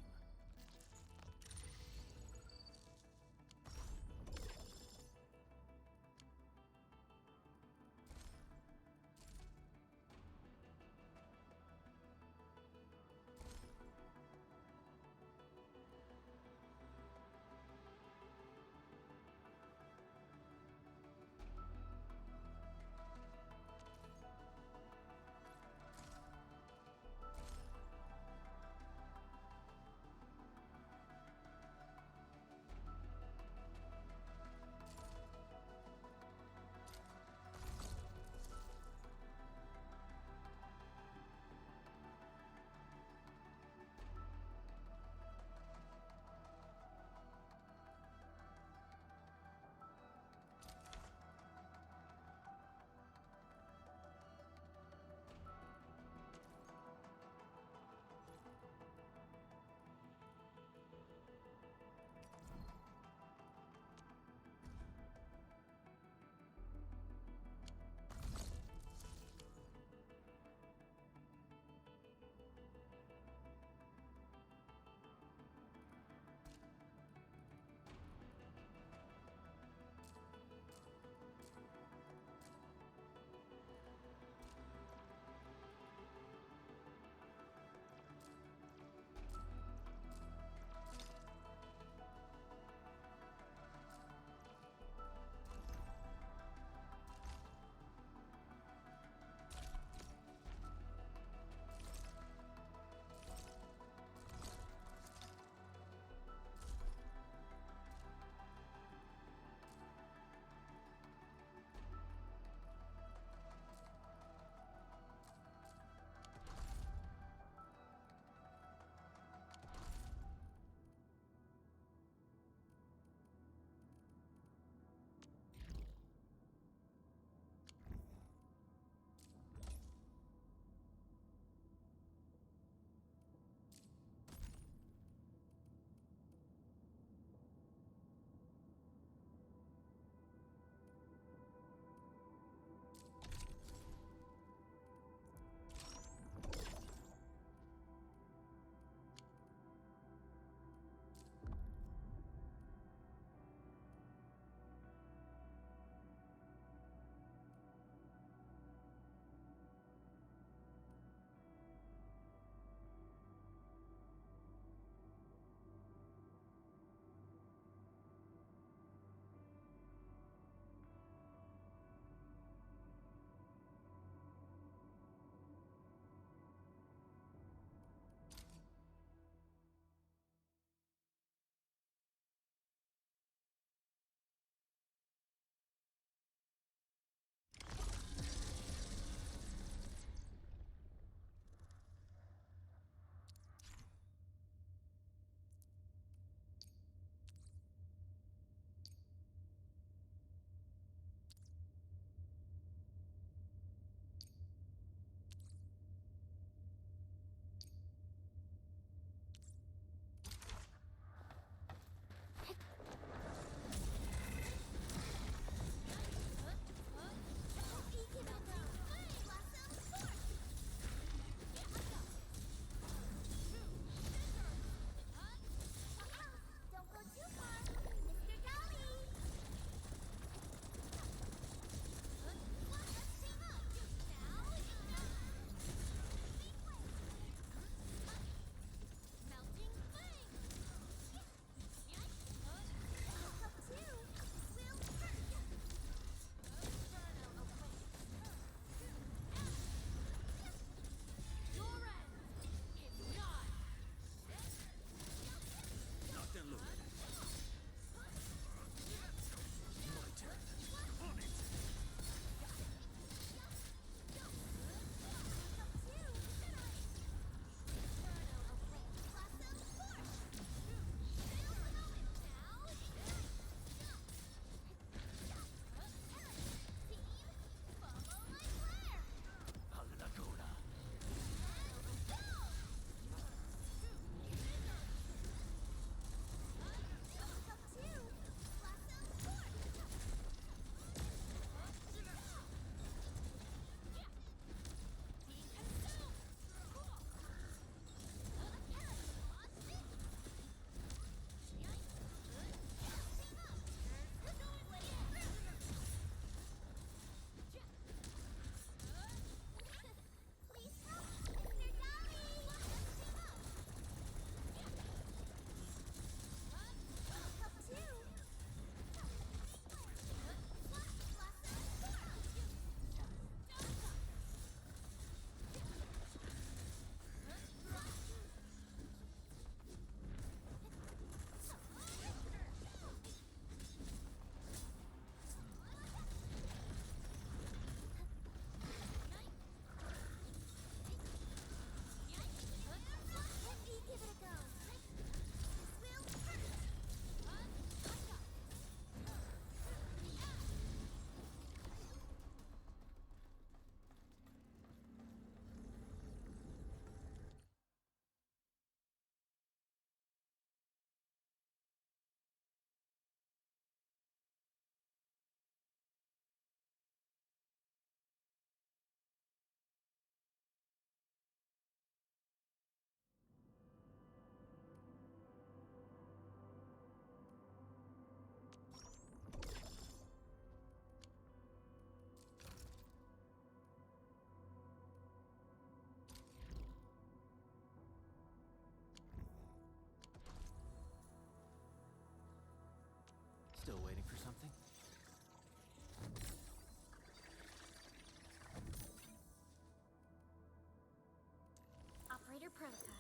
Perlica,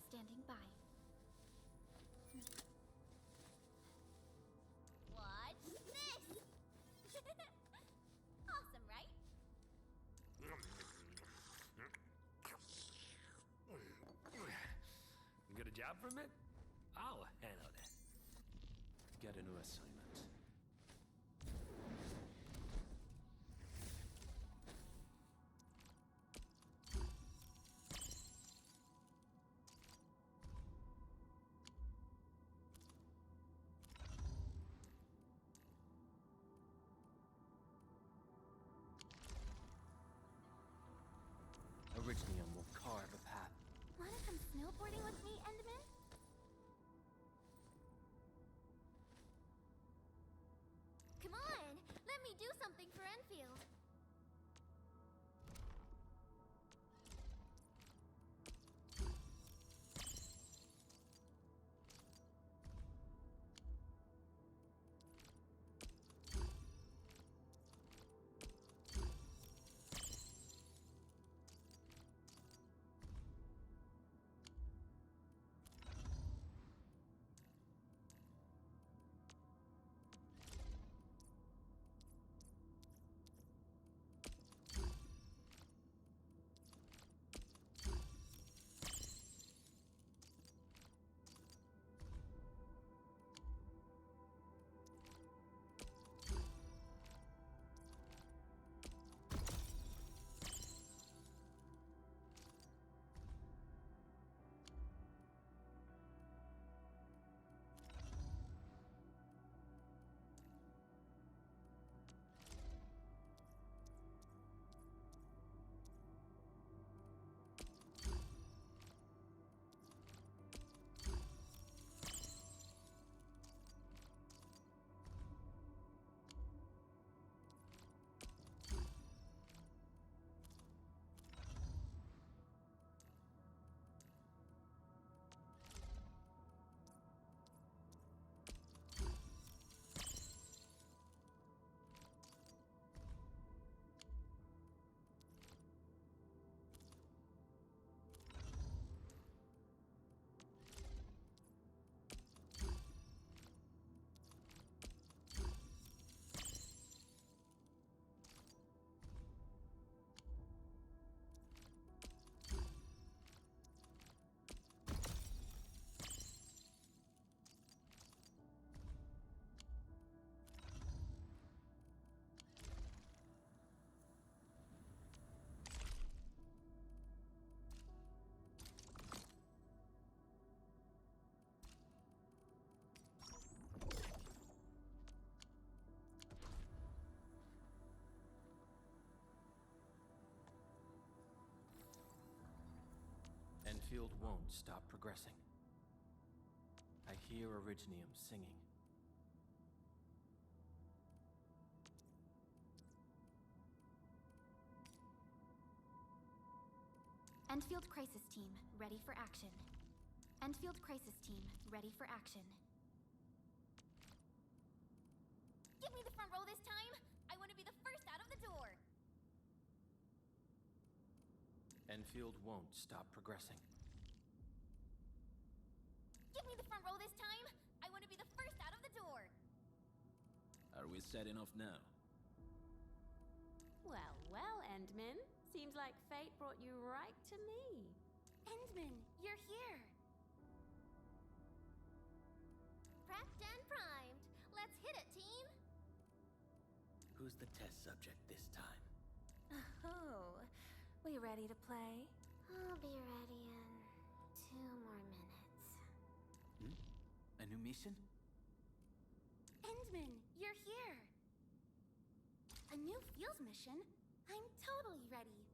standing by. Watch this! Awesome, right? Get a job from it? I'll handle that. Get a new assignment. Originium will carve a path. Wanna come snowboarding with me, Endman? Come on! Let me do something for Enfield! Endfield won't stop progressing. I hear Originium singing. Endfield Crisis Team, ready for action. Endfield Crisis Team, ready for action. Give me the front row this time! I want to be the first out of the door! Endfield won't stop progressing. Give me the front row this time! I want to be the first out of the door! Are we setting off now? Well, well, Endman. Seems like fate brought you right to me. Endman, you're here! Prepped and primed. Let's hit it, team! Who's the test subject this time? Oh, we ready to play? I'll be ready in 2 more minutes. A new mission? Endman, you're here! A new fields mission? I'm totally ready.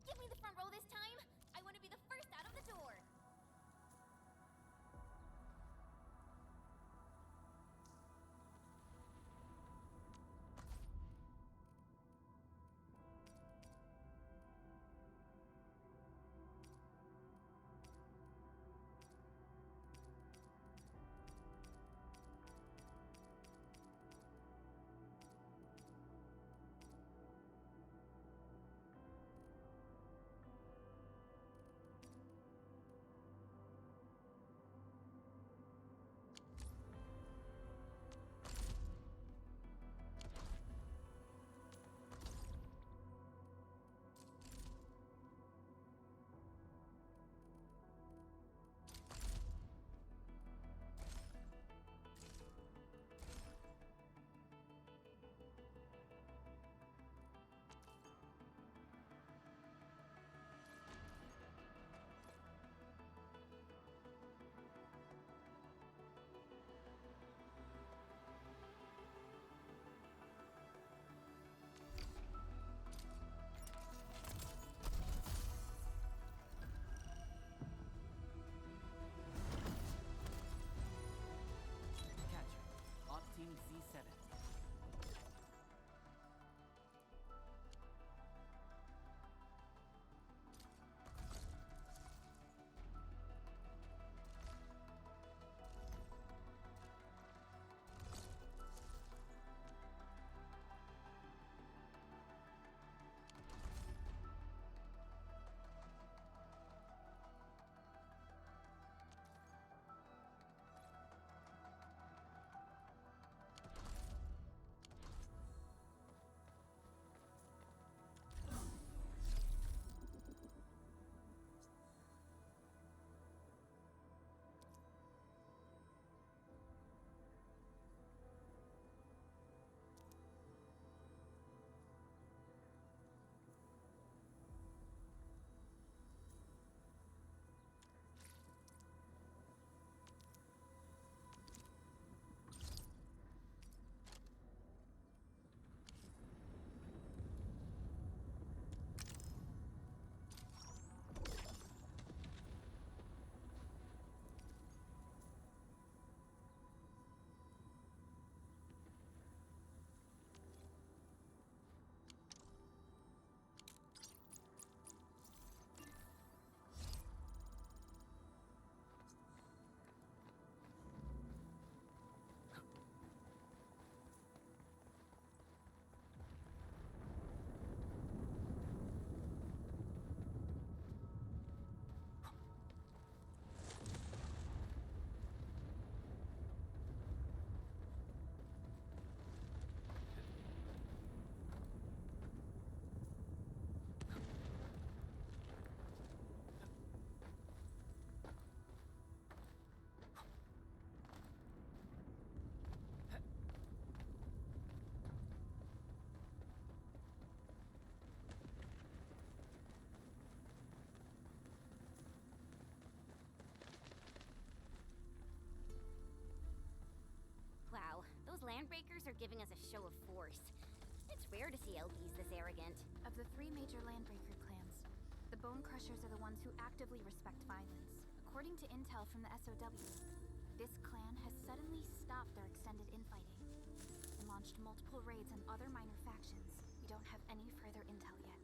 Give me the front row this time! I want to be the first out of the door! giving us a show of force. It's rare to see LBs this arrogant. Of the 3 major Landbreaker clans, the Bone Crushers are the ones who actively respect violence. According to intel from the SOW, this clan has suddenly stopped their extended infighting and launched multiple raids on other minor factions. We don't have any further intel yet.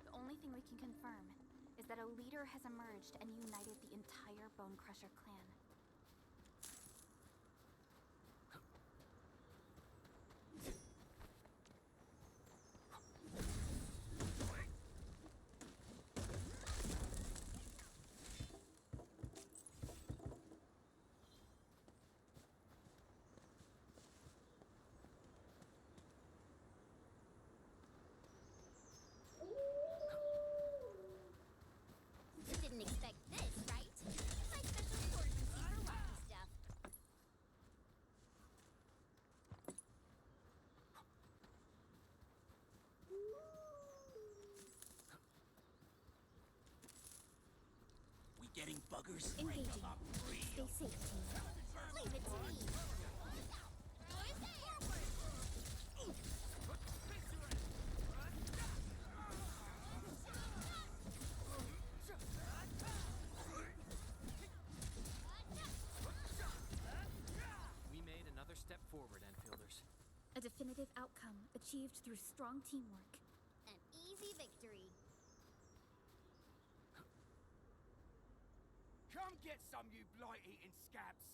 The only thing we can confirm is that a leader has emerged and united the entire Bone Crusher clan. Didn't expect this, right? My special swordsmancy for wacky stuff. We getting buggers? Engaging. Stay safe, team. Leave it to me. We made another step forward, Enfielders. A definitive outcome achieved through strong teamwork. An easy victory. Come get some, you blight-eating scabs!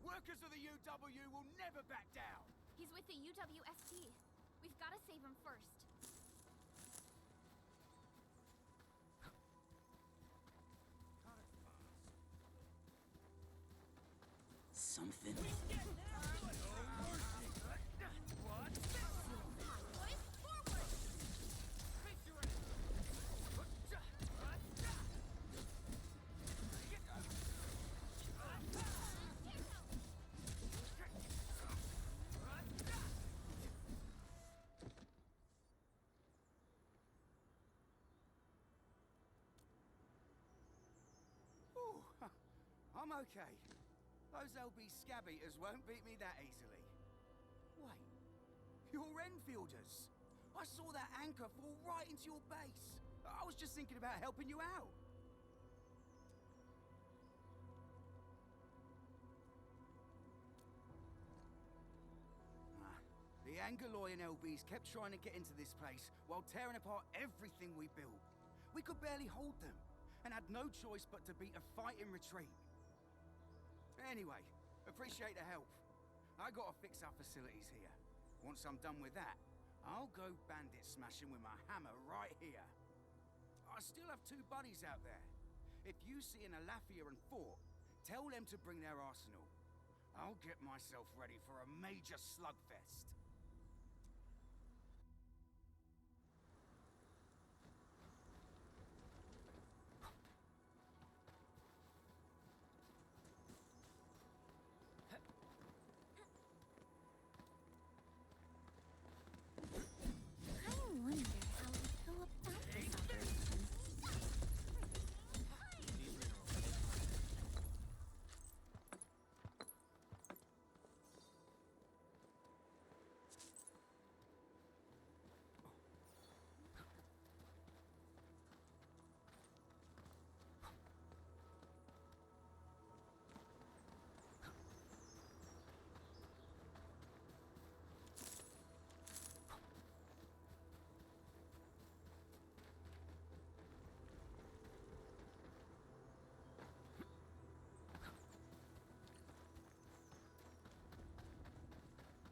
Workers of the UW will never back down! He's with the UWST. We've got to save him first. Something. Ooh, I'm okay. Those LB scab eaters won't beat me that easily. Wait, you're Enfielders. I saw that anchor fall right into your base. I was just thinking about helping you out. The Angoloi and LBs kept trying to get into this place while tearing apart everything we built. We could barely hold them, and had no choice but to beat a fight in retreat. Anyway, appreciate the help. I gotta fix our facilities here. Once I'm done with that, I'll go bandit smashing with my hammer right here. I still have 2 buddies out there. If you see an Alafia and Fort, tell them to bring their arsenal. I'll get myself ready for a major slugfest. I wonder how we go about this operation.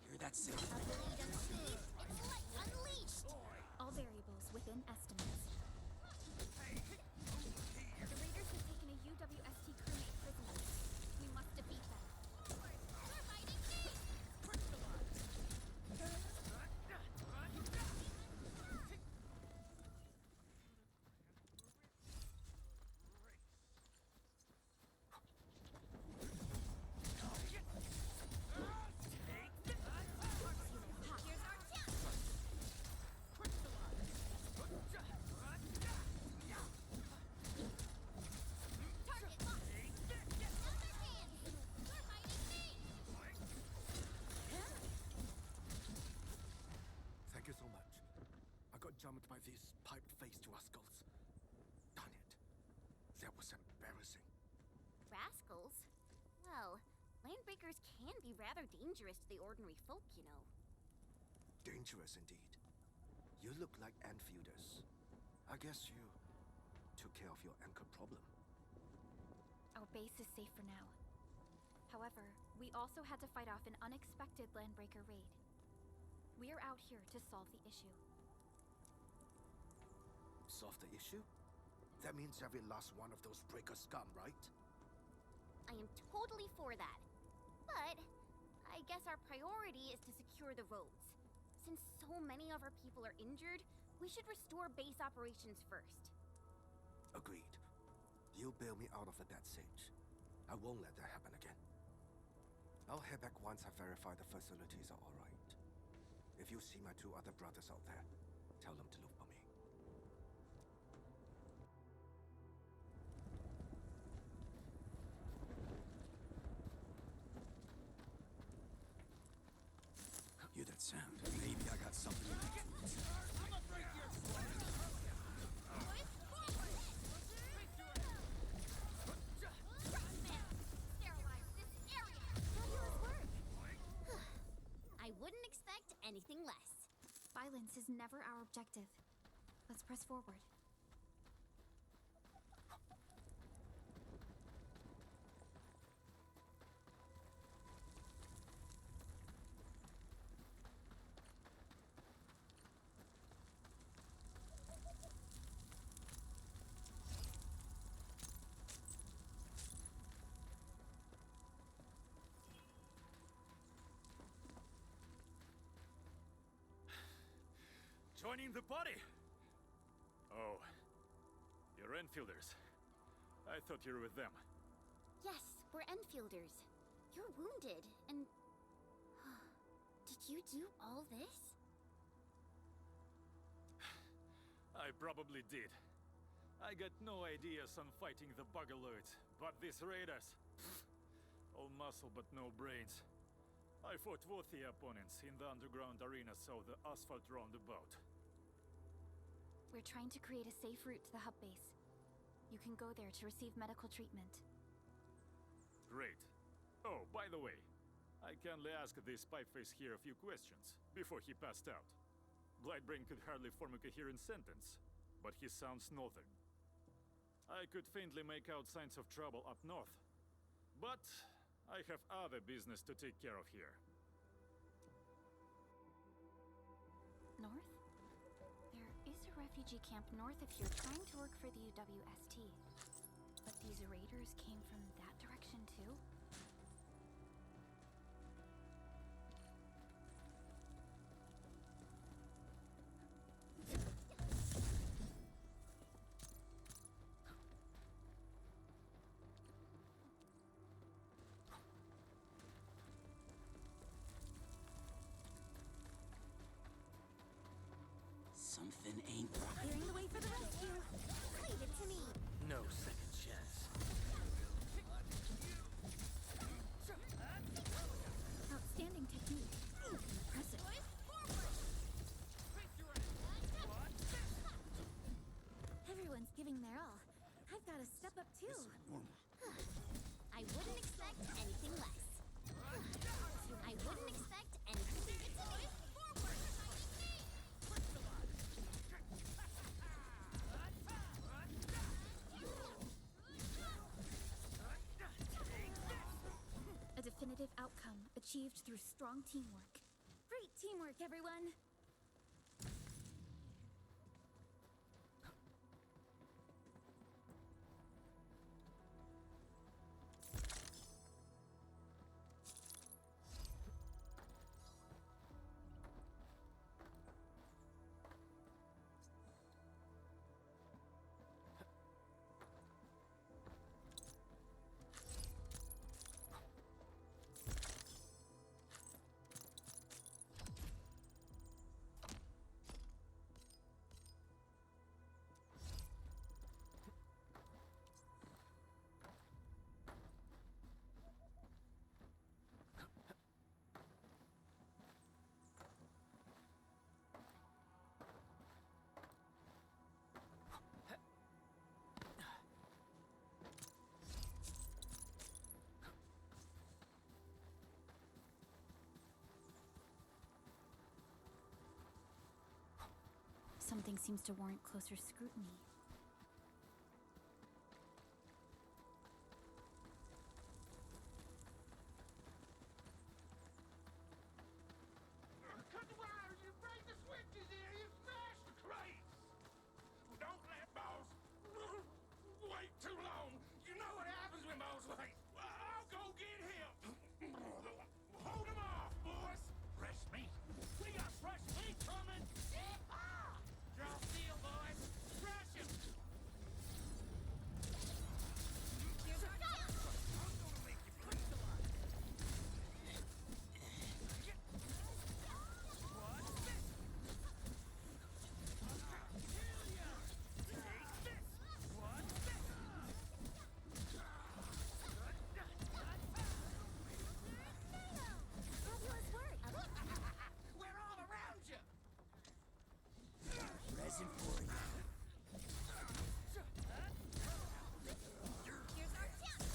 Hear that sound? All variables within estimates. The raiders have taken a UWST crewmate prisoner. We must defeat them. We're fighting me! Here's our chance! jumped by these pipe-faced rascals. Darn it. That was embarrassing. Rascals? Well, landbreakers can be rather dangerous to the ordinary folk, you know. Dangerous indeed. You look like Enfielders. I guess you took care of your anchor problem. Our base is safe for now. However, we also had to fight off an unexpected landbreaker raid. We are out here to solve the issue. Solve the issue? That means every last one of those breaker scum, right? I am totally for that. But I guess our priority is to secure the roads. Since so many of our people are injured, we should restore base operations first. Agreed. You bail me out of the bad sage. I won't let that happen again. I'll head back once I verify the facilities are alright. If you see my two other brothers out there, tell them to look for me. Hear that sound? Maybe I got something in that tools. I'm a break your I wouldn't expect anything less. Violence is never our objective. Let's press forward. Joining the party? Oh, you're Enfielders. I thought you were with them. Yes, we're Enfielders. You're wounded, and... Did you do all this? I probably did. I got no ideas on fighting the Buggerloids, but these raiders... all muscle but no brains. I fought worthy opponents in the underground arena south the asphalt roundabout. We're trying to create a safe route to the hub base. You can go there to receive medical treatment. Great. Oh, by the way, I kindly asked this pipeface here a few questions before he passed out. Blightbrain could hardly form a coherent sentence, but he sounds northern. I could faintly make out signs of trouble up north, but I have other business to take care of here. North? There is a refugee camp north if you're trying to work for the UWST. But these raiders came from that direction too? Something ain't right. Clearing the way for the rescue. Leave it to me. No second chance. Outstanding technique. Impressive. Everyone's giving their all. I've got to step up too. I wouldn't expect anything less. I wouldn't expect anything less. A definitive outcome achieved through strong teamwork. Great teamwork, everyone! something seems to warrant closer scrutiny. Cut the wires, you break the switches here, you smash the crates! Don't let boss wait too long. You know what happens when boss waits. I'll go get him. Hold him off, boys. Fresh meat. We got fresh meat coming. Draw steel, boys. Crush him. Here's our chance! I'm gonna make you bleed a lot. What's this? Take this. What's this? Fabulous work! We're all around you. Resin for you. Here's our chance!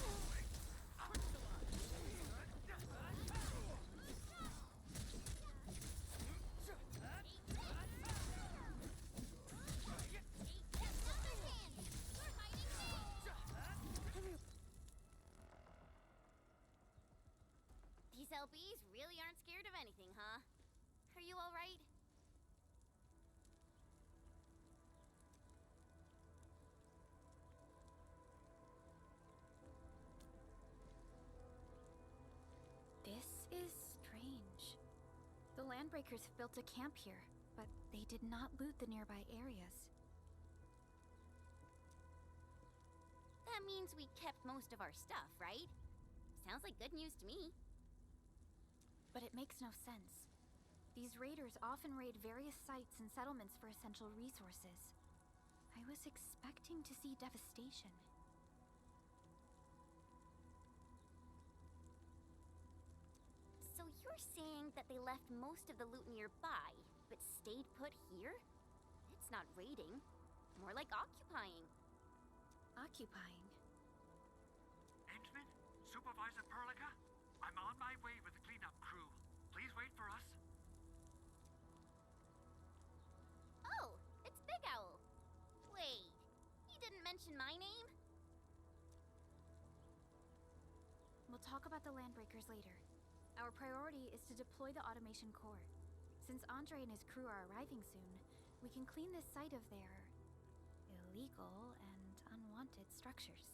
These LBs really aren't scared of anything, huh? Are you alright? This is strange. The Landbreakers have built a camp here, but they did not loot the nearby areas. That means we kept most of our stuff, right? Sounds like good news to me. But it makes no sense. These raiders often raid various sites and settlements for essential resources. I was expecting to see devastation. So you're saying that they left most of the loot nearby, but stayed put here? It's not raiding. More like occupying. Occupying? Endman, Supervisor Perlica, I'm on my way with the cleanup crew. Please wait for us. Oh, it's Big Owl. Wait, he didn't mention my name? We'll talk about the Landbreakers later. Our priority is to deploy the automation core. Since Andre and his crew are arriving soon, we can clean this site of their illegal and unwanted structures.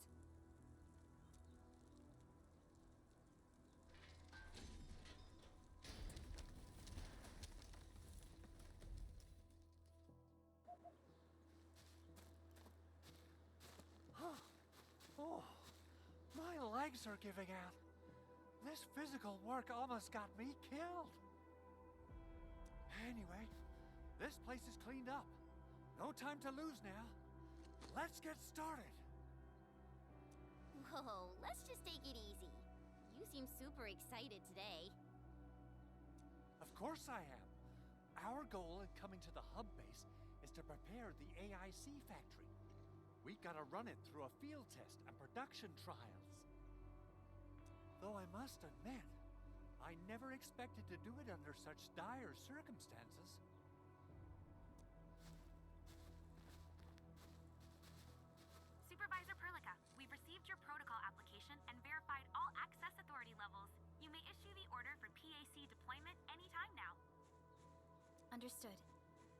Oh, my legs are giving out. This physical work almost got me killed. Anyway, this place is cleaned up. No time to lose now. Let's get started. Whoa, let's just take it easy. You seem super excited today. Of course I am. Our goal in coming to the hub base is to prepare the AIC factory. We gotta run it through a field test and production trials. Though I must admit, I never expected to do it under such dire circumstances. Supervisor Perlica, we've received your protocol application and verified all access authority levels. You may issue the order for PAC deployment anytime now. Understood.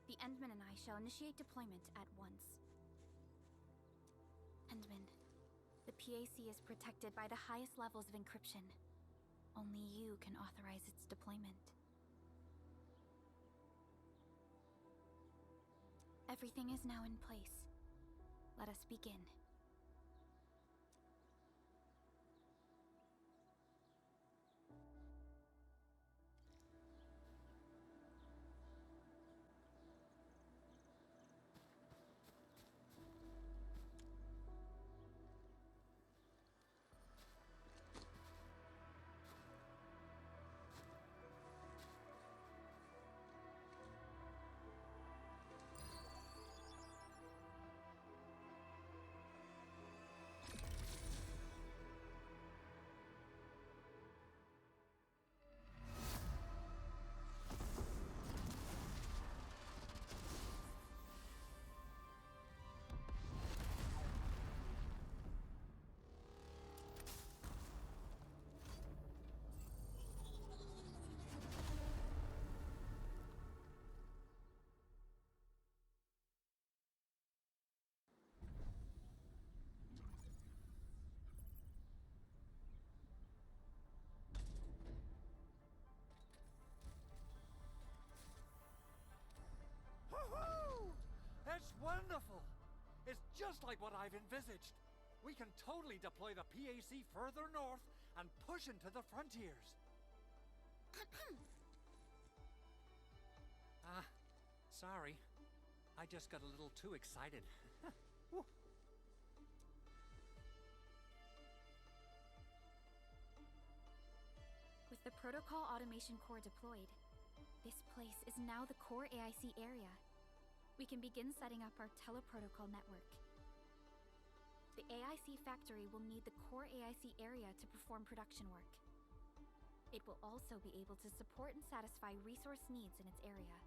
The Endman and I shall initiate deployment at once. Endman, the PAC is protected by the highest levels of encryption. Only you can authorize its deployment. Everything is now in place. Let us begin. just like what I've envisaged. We can totally deploy the PAC further north and push into the frontiers. Sorry. I just got a little too excited. Whew. With the Protocol Automation Core deployed, this place is now the core AIC area. We can begin setting up our teleprotocol network. The AIC factory will need the core AIC area to perform production work. It will also be able to support and satisfy resource needs in its area.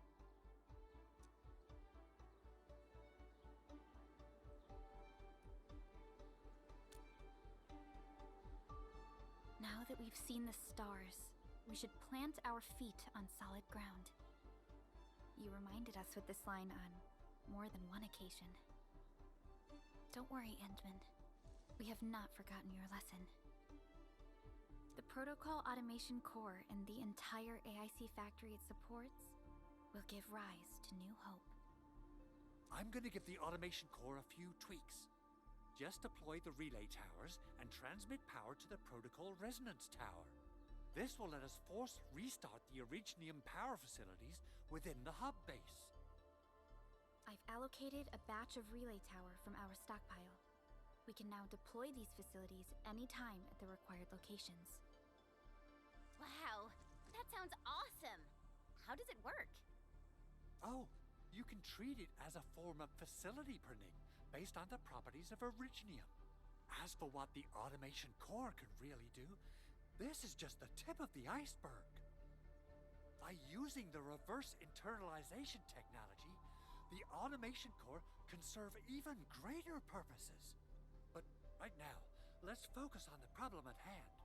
Now that we've seen the stars, we should plant our feet on solid ground. You reminded us with this line on more than one occasion. Don't worry, Endman. We have not forgotten your lesson. The Protocol Automation Core and the entire AIC factory it supports will give rise to new hope. I'm gonna give the Automation Core a few tweaks. Just deploy the relay towers and transmit power to the Protocol Resonance Tower. This will let us force restart the Originium power facilities within the hub base. I've allocated a batch of relay tower from our stockpile. We can now deploy these facilities anytime at the required locations. Wow, that sounds awesome! How does it work? Oh, you can treat it as a form of facility pruning based on the properties of Originium. As for what the Automation Core can really do, this is just the tip of the iceberg. By using the reverse internalization technology, the Automation Core can serve even greater purposes. But right now, let's focus on the problem at hand.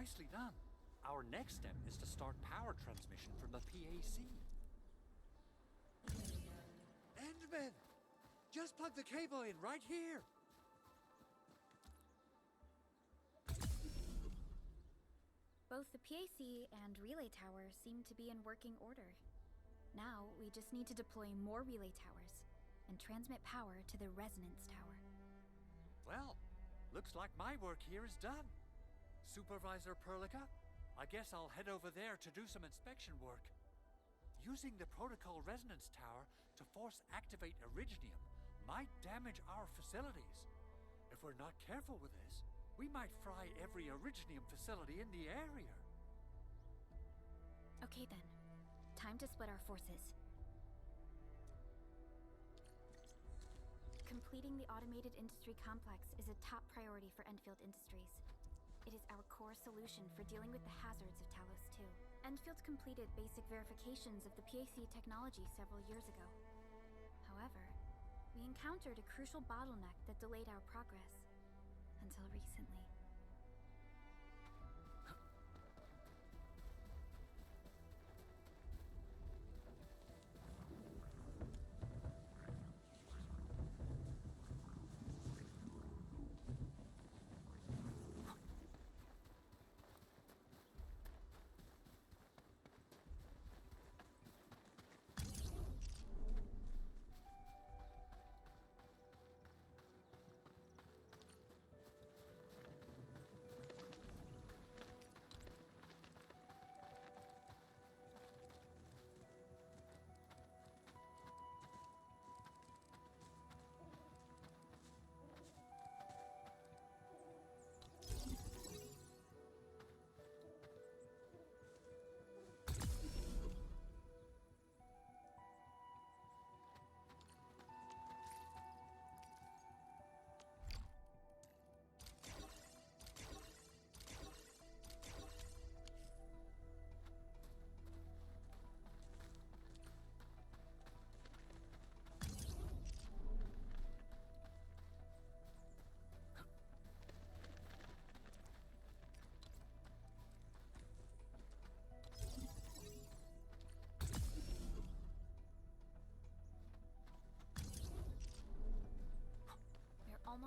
Nicely done. Our next step is to start power transmission from the PAC. Endman! Just plug the cable in right here! Both the PAC and relay tower seem to be in working order. Now, we just need to deploy more relay towers and transmit power to the resonance tower. Well, looks like my work here is done. Supervisor Perlica, I guess I'll head over there to do some inspection work. Using the Protocol Resonance Tower to force activate Originium might damage our facilities. If we're not careful with this, we might fry every Originium facility in the area. Okay then. Time to split our forces. Completing the automated industry complex is a top priority for Endfield Industries. It is our core solution for dealing with the hazards of Talos 2. Endfield completed basic verifications of the PAC technology several years ago. However, we encountered a crucial bottleneck that delayed our progress. Until recently.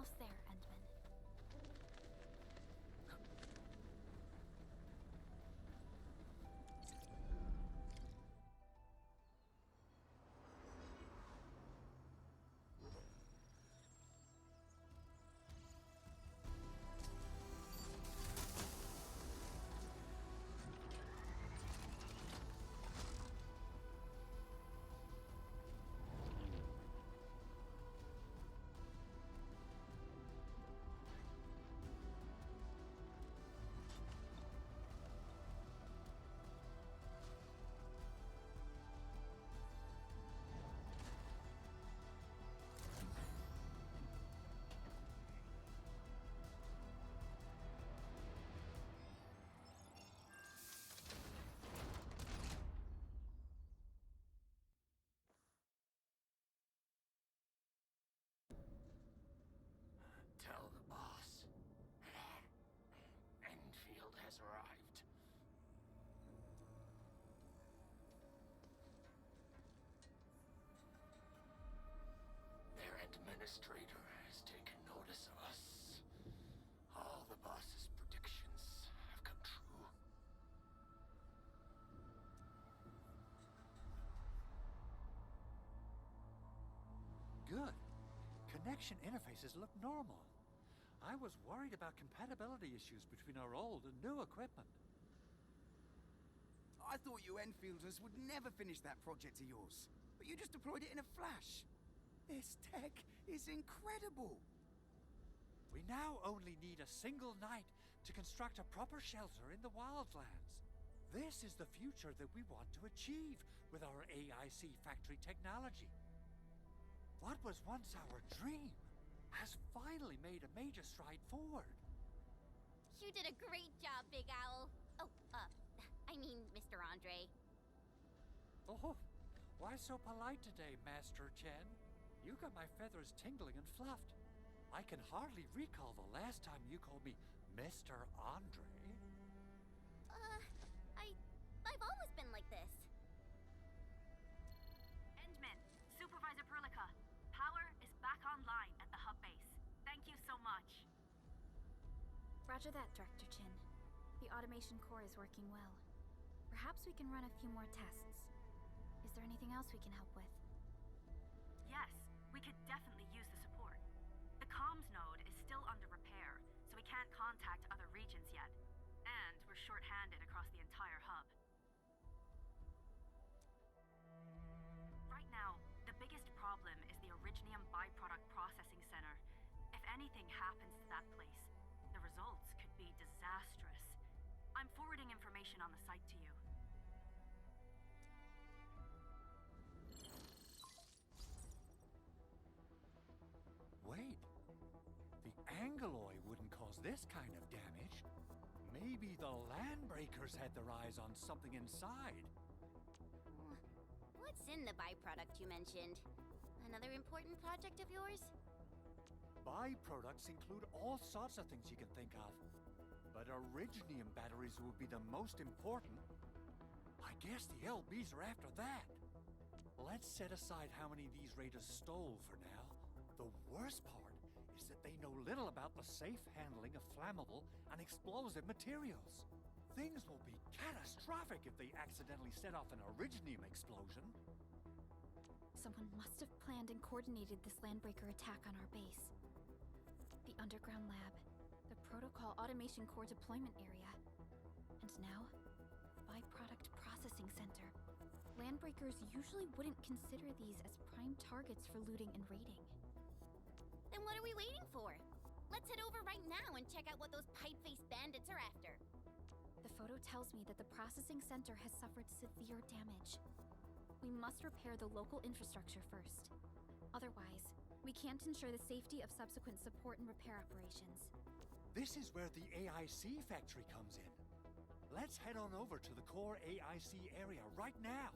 almost there, Endman. Tell the boss. Enfield has arrived. Their administrator has taken notice of us. All the boss's predictions have come true. Good. Connection interfaces look normal. I was worried about compatibility issues between our old and new equipment. I thought you Enfielders would never finish that project of yours, but you just deployed it in a flash. This tech is incredible. We now only need a single night to construct a proper shelter in the wildlands. This is the future that we want to achieve with our AIC factory technology. What was once our dream has finally made a major stride forward. You did a great job, Big Owl. Oh, I mean, Mr. Andre. Oh, why so polite today, Master Chen? You got my feathers tingling and fluffed. I can hardly recall the last time you called me Mr. Andre. I've always been like this. Endman, Supervisor Perlica, power is back online at the hub base. Thank you so much. Roger that, Director Chin. The automation core is working well. Perhaps we can run a few more tests. Is there anything else we can help with? Yes, we could definitely use the support. The comms node is still under repair, so we can't contact other regions yet. And we're short-handed across the entire hub. Right now, the biggest problem is the Originium byproduct processing center. If anything happens to that place, the results could be disastrous. I'm forwarding information on the site to you. Wait, the Angeloy wouldn't cause this kind of damage. Maybe the Landbreakers had their eyes on something inside. What's in the byproduct you mentioned? Another important project of yours? Byproducts include all sorts of things you can think of. But Originium batteries would be the most important. I guess the LBs are after that. Let's set aside how many these raiders stole for now. The worst part is that they know little about the safe handling of flammable and explosive materials. Things will be catastrophic if they accidentally set off an Originium explosion. Someone must have planned and coordinated this Landbreaker attack on our base. The underground lab, the protocol automation core deployment area, and now, byproduct processing center. Landbreakers usually wouldn't consider these as prime targets for looting and raiding. Then what are we waiting for? Let's head over right now and check out what those pipe-faced bandits are after. The photo tells me that the processing center has suffered severe damage. We must repair the local infrastructure first. Otherwise, we can't ensure the safety of subsequent support and repair operations. This is where the AIC factory comes in. Let's head on over to the core AIC area right now.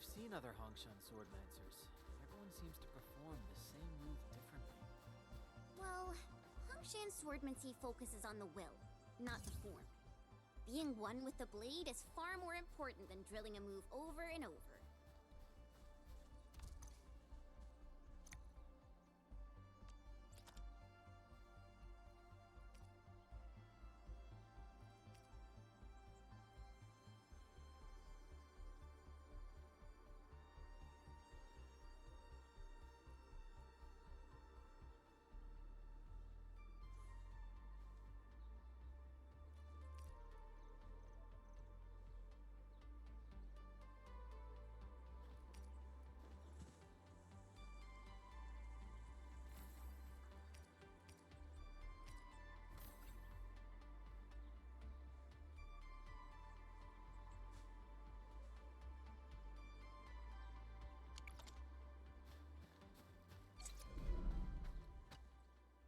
I've seen other Hongshan swordmancers. Everyone seems to perform the same move differently. Well, Hongshan swordmancy focuses on the will, not the form. Being one with the blade is far more important than drilling a move over and over.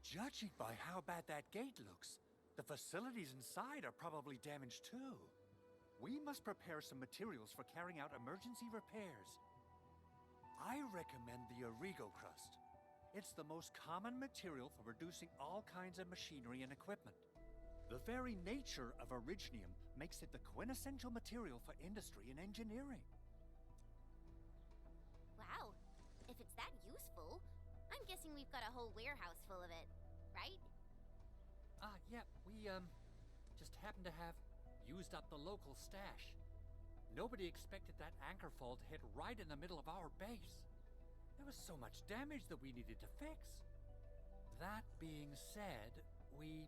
Judging by how bad that gate looks, the facilities inside are probably damaged too. We must prepare some materials for carrying out emergency repairs. I recommend the Origo crust. It's the most common material for producing all kinds of machinery and equipment. The very nature of originium makes it the quintessential material for industry and engineering. Wow, if it's that useful, I'm guessing we've got a whole warehouse full of it, right? Yeah, we, just happen to have used up the local stash. Nobody expected that anchor fall to hit right in the middle of our base. There was so much damage that we needed to fix. That being said, we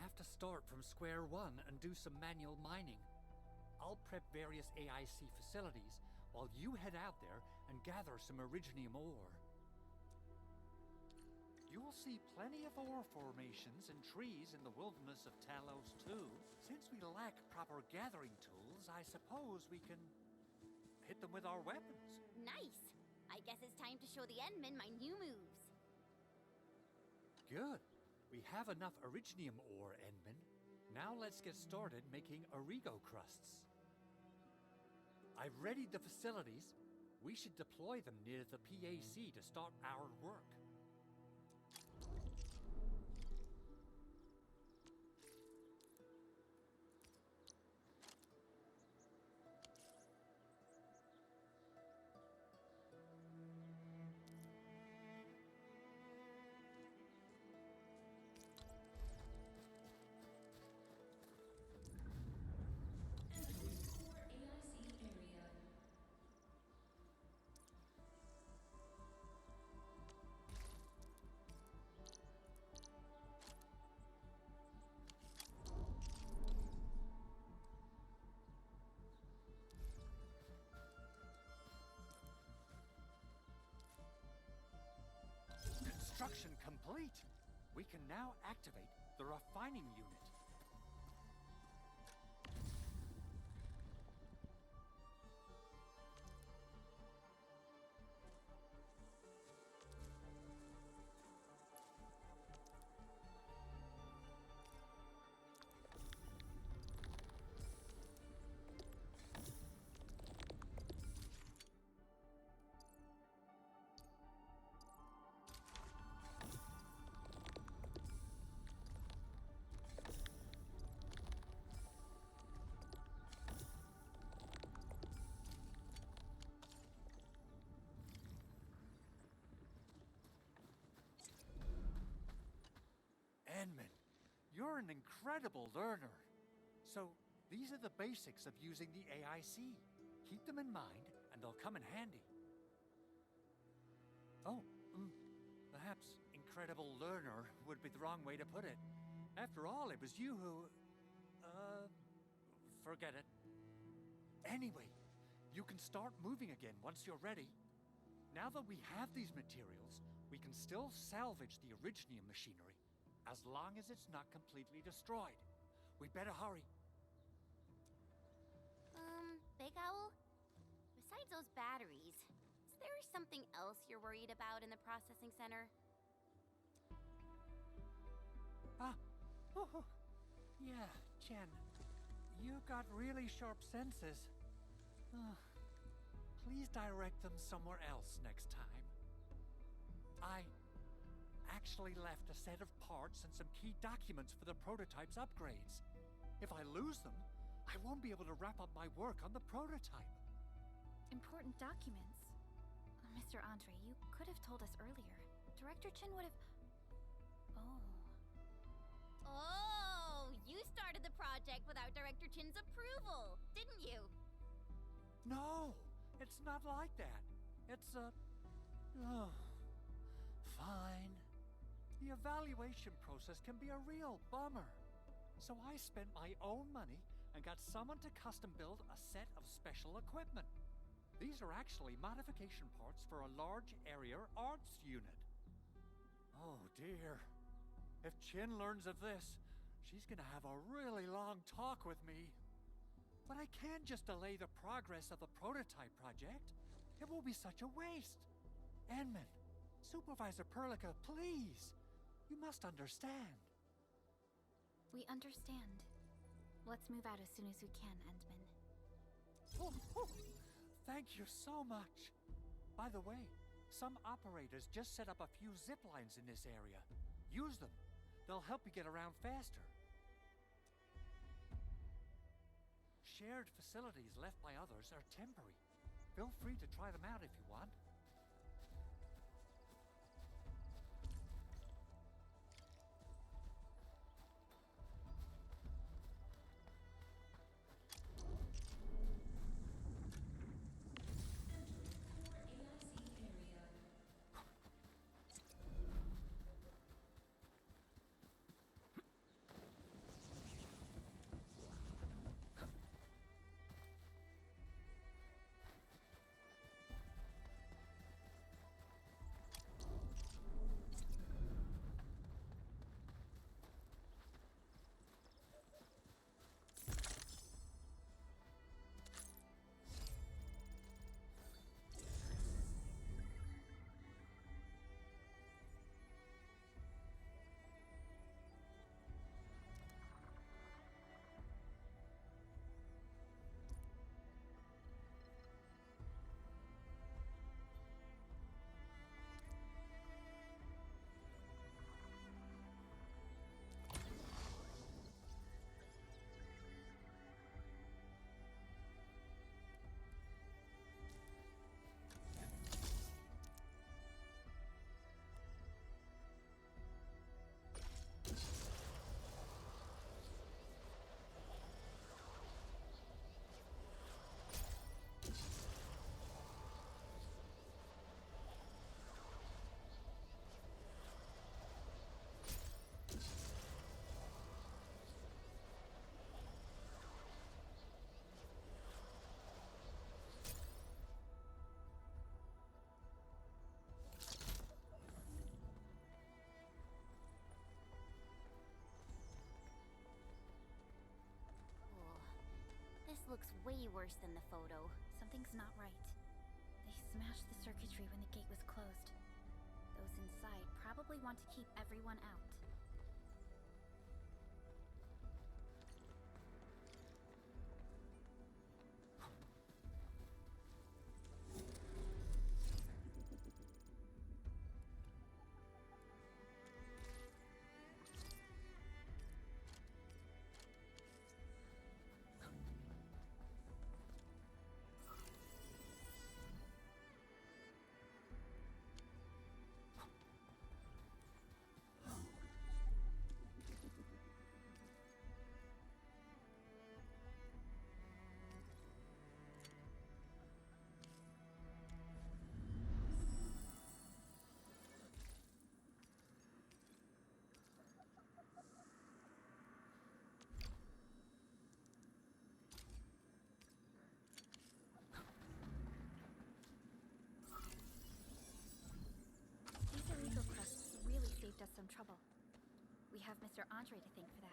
have to start from square one and do some manual mining. I'll prep various AIC facilities while you head out there and gather some originium ore. You will see plenty of ore formations and trees in the wilderness of Talos too. Since we lack proper gathering tools, I suppose we can hit them with our weapons. Nice! I guess it's time to show the Endmen my new moves. Good. We have enough originium ore, Endman. Now let's get started making Origo crusts. I've readied the facilities. We should deploy them near the PAC to start our work. Construction complete. We can now activate the refining unit. Enman, you're an incredible learner. So, these are the basics of using the AIC. Keep them in mind, and they'll come in handy. Oh, perhaps incredible learner would be the wrong way to put it. After all, it was you who... forget it. Anyway, you can start moving again once you're ready. Now that we have these materials, we can still salvage the originium machinery, as long as it's not completely destroyed. We better hurry. Big Owl? Besides those batteries, is there something else you're worried about in the processing center? Yeah, Chen. You got really sharp senses. please direct them somewhere else next time. I actually left a set of parts and some key documents for the prototype's upgrades. If I lose them, I won't be able to wrap up my work on the prototype. Important documents? Mr. Andre, you could have told us earlier. Director Chin would have... Oh. Oh, you started the project without Director Chin's approval, didn't you? No, it's not like that. It's oh, fine. The evaluation process can be a real bummer. So I spent my own money and got someone to custom build a set of special equipment. These are actually modification parts for a large area arts unit. Oh dear. If Chin learns of this, she's gonna have a really long talk with me. But I can't just delay the progress of the prototype project. It will be such a waste. Enman, Supervisor Perlica, please. You must understand. We understand. Let's move out as soon as we can, Endman. Oh, thank you so much. By the way, some operators just set up a few zip lines in this area. Use them. They'll help you get around faster. Shared facilities left by others are temporary. Feel free to try them out if you want. This looks way worse than the photo. Something's not right. They smashed the circuitry when the gate was closed. Those inside probably want to keep everyone out. Saved us some trouble. We have Mr. Andre to thank for that.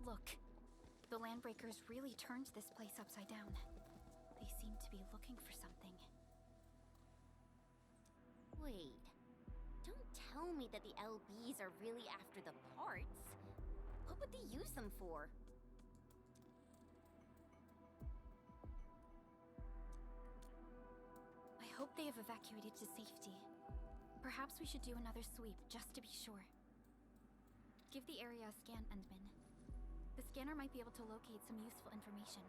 Look, the Landbreakers really turned this place upside down. They seem to be looking for something. Wait. Don't tell me that the LBs are really after the parts. What would they use them for? I hope they have evacuated to safety. Perhaps we should do another sweep, just to be sure. Give the area a scan, Endman. The scanner might be able to locate some useful information.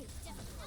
safe.